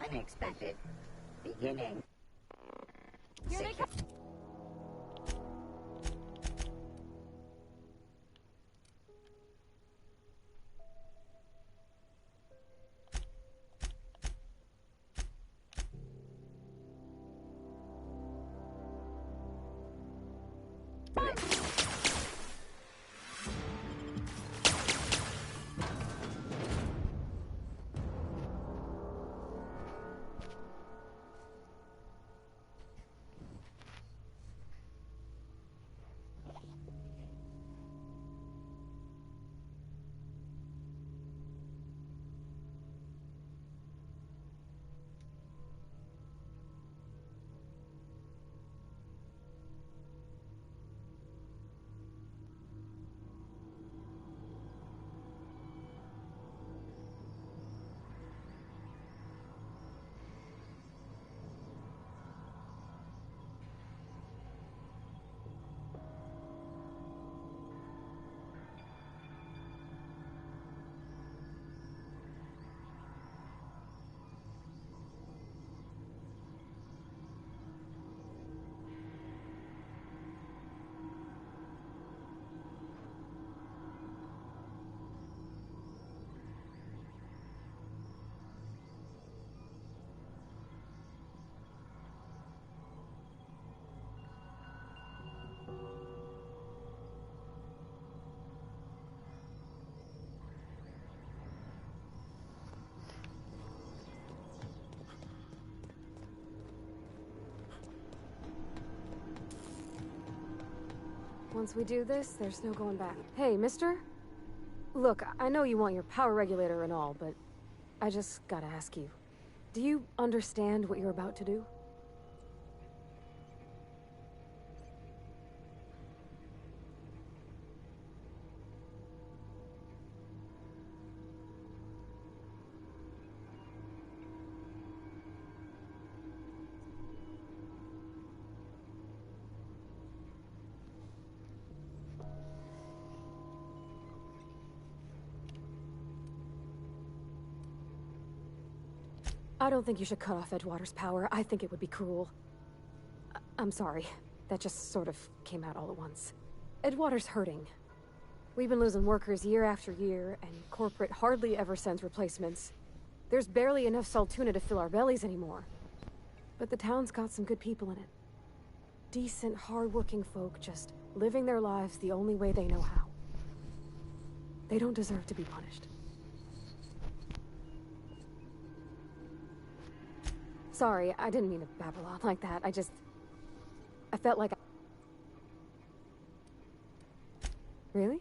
Unexpected. Beginning. Here they come. Once we do this, there's no going back. Hey, mister? Look, I know you want your power regulator and all, but I just gotta ask you. Do you understand what you're about to do? I don't think you should cut off Edgewater's power. I think it would be cruel. I'm sorry. That just sort of came out all at once. Edgewater's hurting. We've been losing workers year after year, and corporate hardly ever sends replacements. There's barely enough Saltuna to fill our bellies anymore. But the town's got some good people in it. Decent, hard-working folk just living their lives the only way they know how. They don't deserve to be punished. Sorry, I didn't mean to babble on like that. I felt like Really?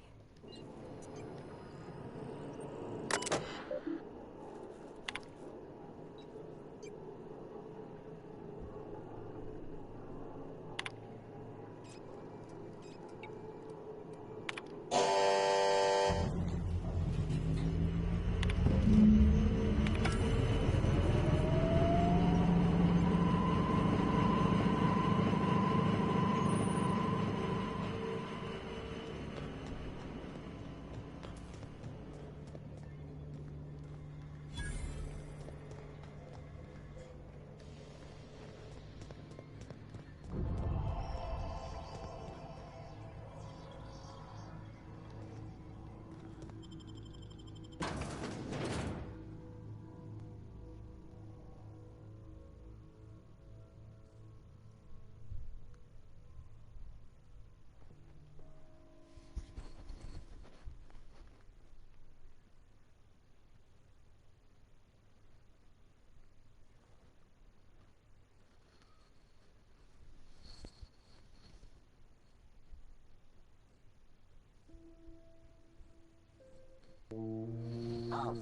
Oh.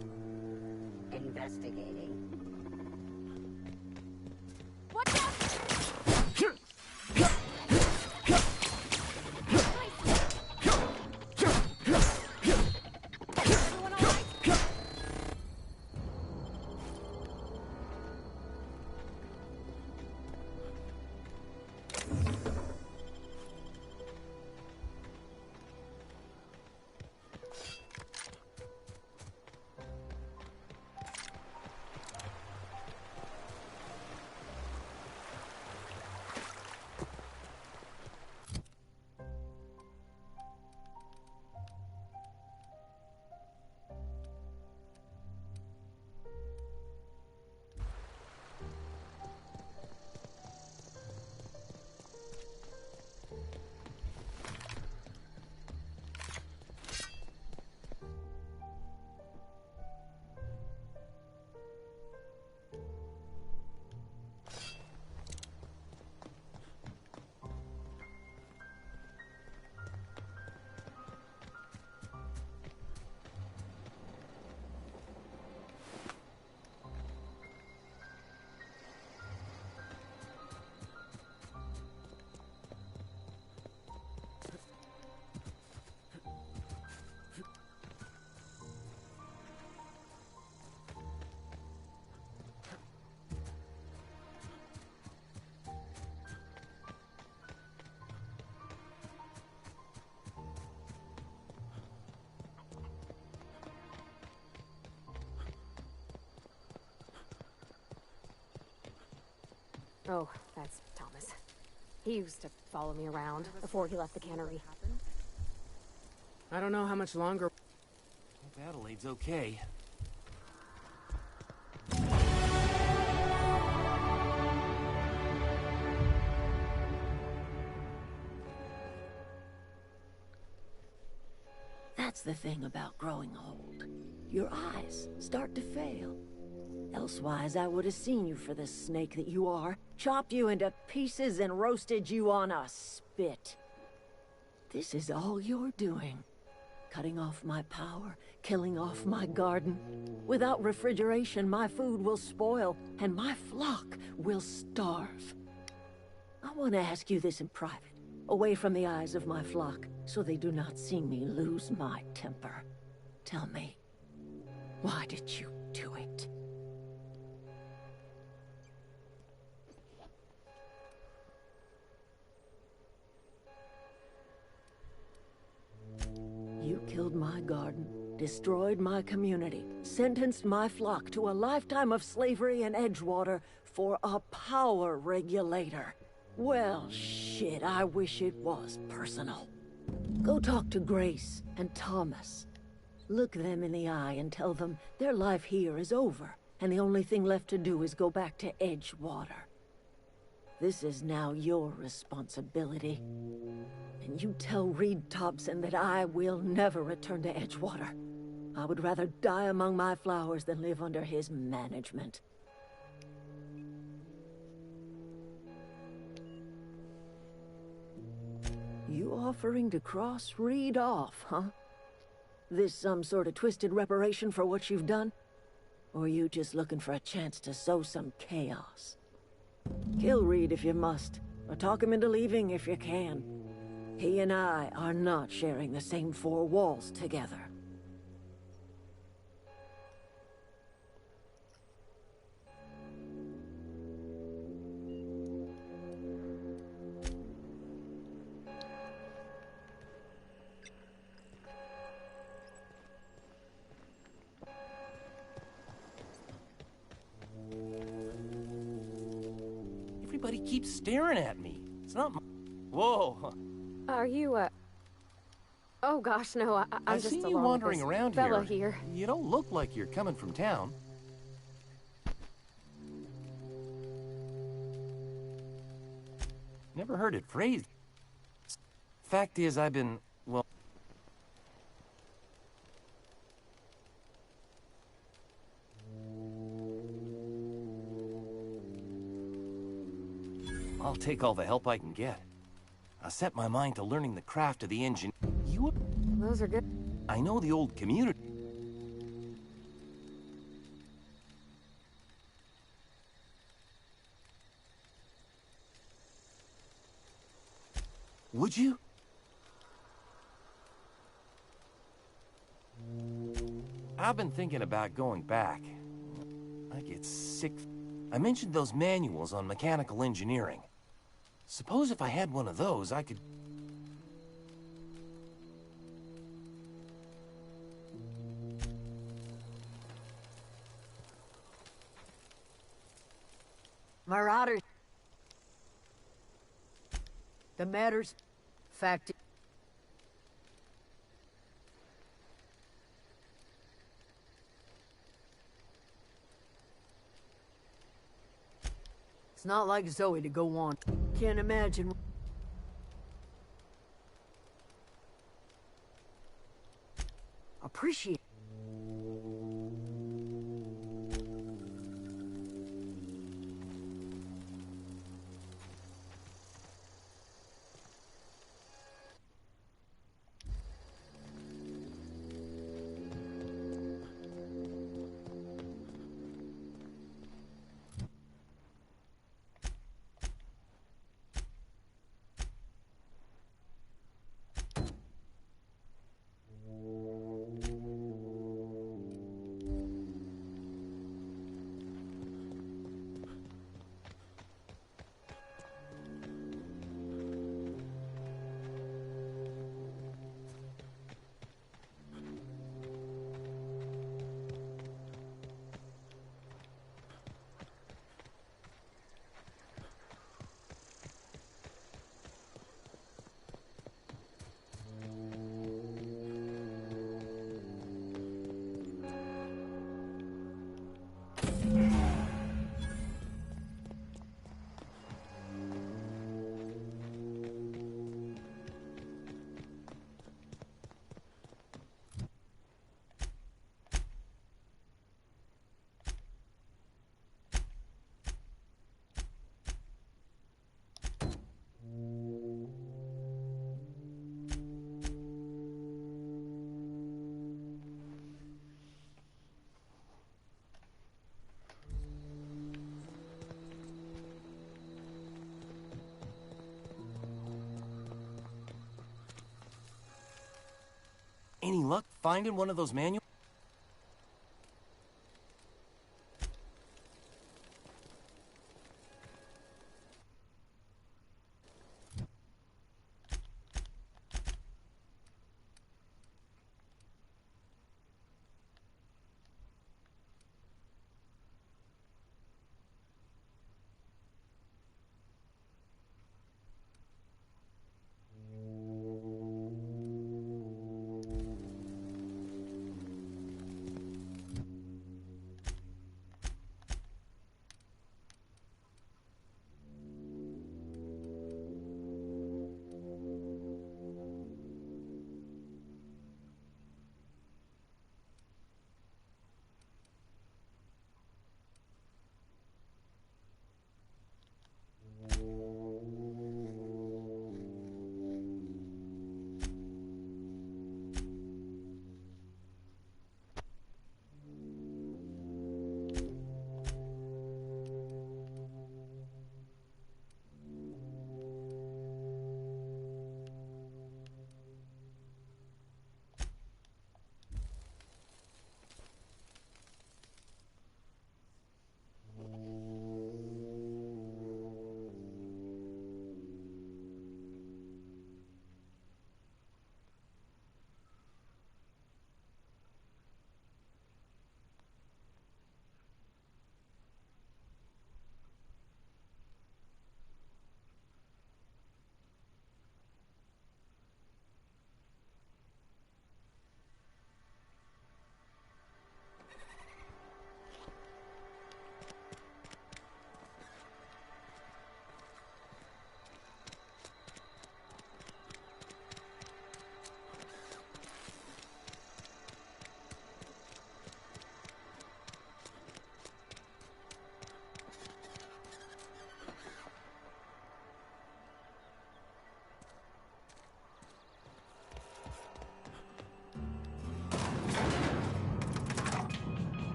Investigating. Watch out! Everyone all right? Oh, that's Thomas. He used to follow me around before he left the cannery. I don't know how much longer. Hope Adelaide's okay. That's the thing about growing old. Your eyes start to fail. Elsewise, I would have seen you for the snake that you are, chopped you into pieces and roasted you on a spit. This is all you're doing. Cutting off my power, killing off my garden. Without refrigeration, my food will spoil, and my flock will starve. I want to ask you this in private, away from the eyes of my flock, so they do not see me lose my temper. Tell me, why did you do it? You killed my garden, destroyed my community, sentenced my flock to a lifetime of slavery in Edgewater for a power regulator. Well, shit, I wish it was personal. Go talk to Grace and Thomas. Look them in the eye and tell them their life here is over, and the only thing left to do is go back to Edgewater. This is now your responsibility. And you tell Reed Thompson that I will never return to Edgewater. I would rather die among my flowers than live under his management. You offering to cross Reed off, huh? This some sort of twisted reparation for what you've done? Or you just looking for a chance to sow some chaos? Kill Reed if you must, or talk him into leaving if you can. He and I are not sharing the same four walls together. Everybody keeps staring at me. It's not my... Whoa. Are you, Oh gosh, no, I'm I've just seen you along with wandering this around fella here. here. You don't look like you're coming from town. Never heard it phrased. Fact is, I've been, well... I'll take all the help I can get. I set my mind to learning the craft of the engine. Those are good. I know the old community. Would you? I've been thinking about going back. I get sick. I mentioned those manuals on mechanical engineering. Suppose if I had one of those, I could... Marauders. The matters... Fact... It's not like Zoe to go on. Can't imagine... Appreciate... finding one of those manuals?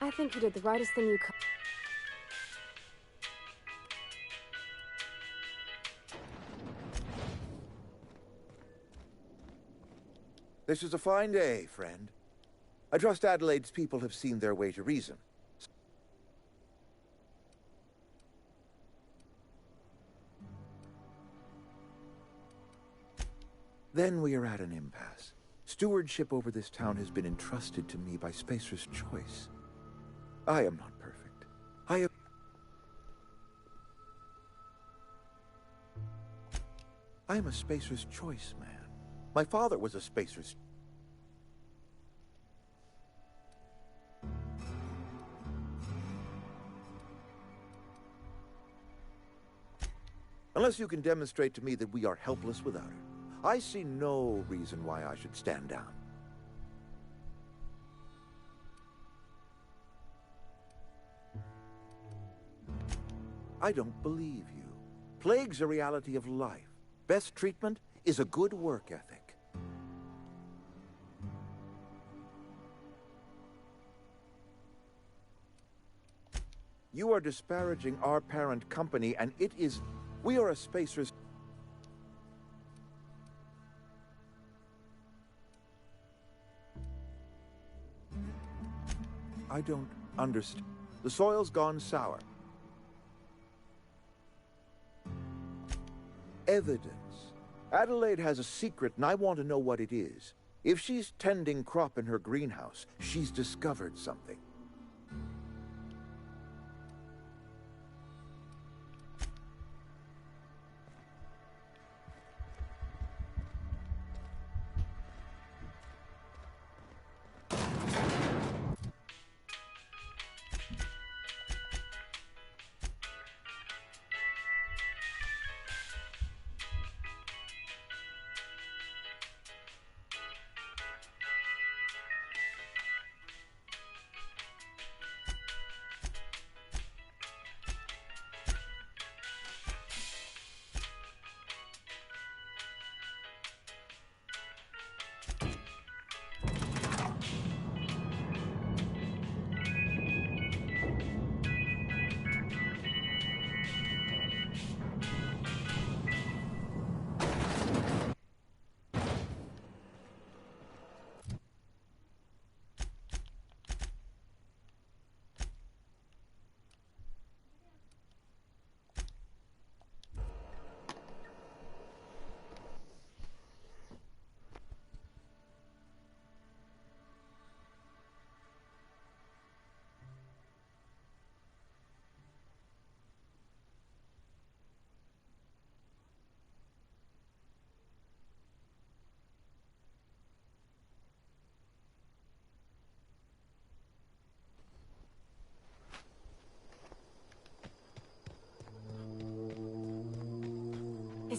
I think you did the rightest thing you could. This is a fine day, friend. I trust Adelaide's people have seen their way to reason. Then we are at an impasse. Stewardship over this town has been entrusted to me by Spacer's Choice. I am not perfect. I am a Spacer's Choice man. My father was a Spacer's... Unless you can demonstrate to me that we are helpless without her, I see no reason why I should stand down. I don't believe you. Plague's a reality of life. Best treatment is a good work ethic. You are disparaging our parent company, and it is... We are a Spacer's... I don't understand. The soil's gone sour. Evidence. Adelaide has a secret, and I want to know what it is. If she's tending crop in her greenhouse, she's discovered something.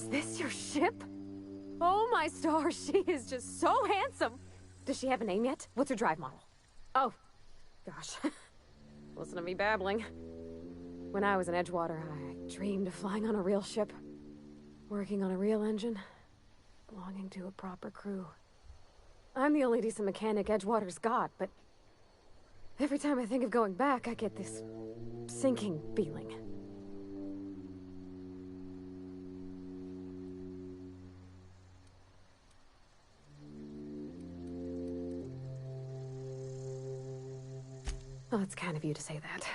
Is this your ship? Oh my stars, she is just so handsome. Does she have a name yet? What's her drive model? Oh, gosh. Listen to me babbling. When I was in Edgewater, I dreamed of flying on a real ship, working on a real engine, belonging to a proper crew. I'm the only decent mechanic Edgewater's got, but every time I think of going back, I get this sinking feeling. Well, it's kind of you to say that.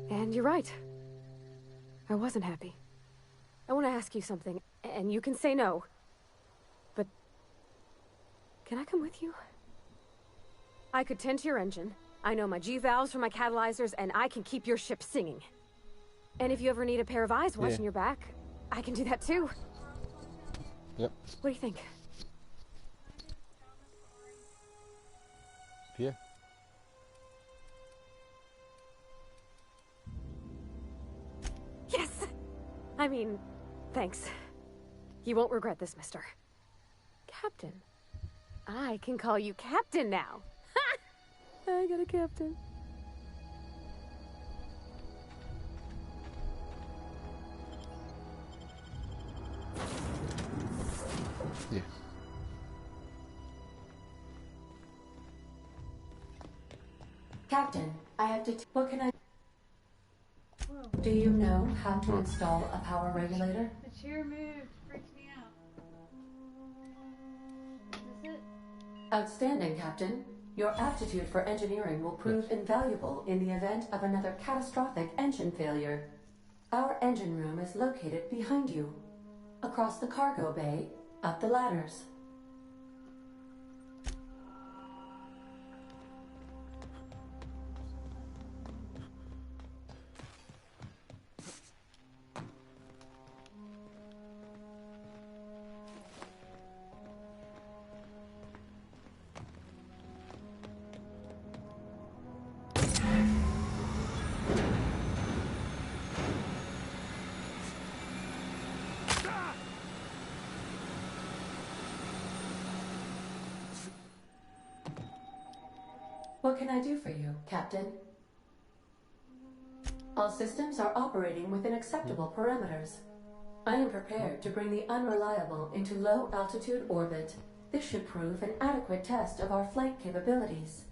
And you're right. I wasn't happy. I want to ask you something, and you can say no. But can I come with you? I could tend to your engine. I know my G-valves for my catalyzers, and I can keep your ship singing. And if you ever need a pair of eyes watching your back, I can do that too. Yep. What do you think? Yeah. Yes! I mean, thanks. You won't regret this, mister. Captain. I can call you Captain now. Ha! I got a captain. Yeah. Captain, I have to. What can I? Do you know how to install a power regulator? The chair moved. Freaks me out. Is this it? Outstanding, Captain. Your aptitude for engineering will prove invaluable in the event of another catastrophic engine failure. Our engine room is located behind you. Across the cargo bay, up the ladders. What can I do for you, Captain? All systems are operating within acceptable parameters. I am prepared to bring the unreliable into low-altitude orbit. This should prove an adequate test of our flight capabilities.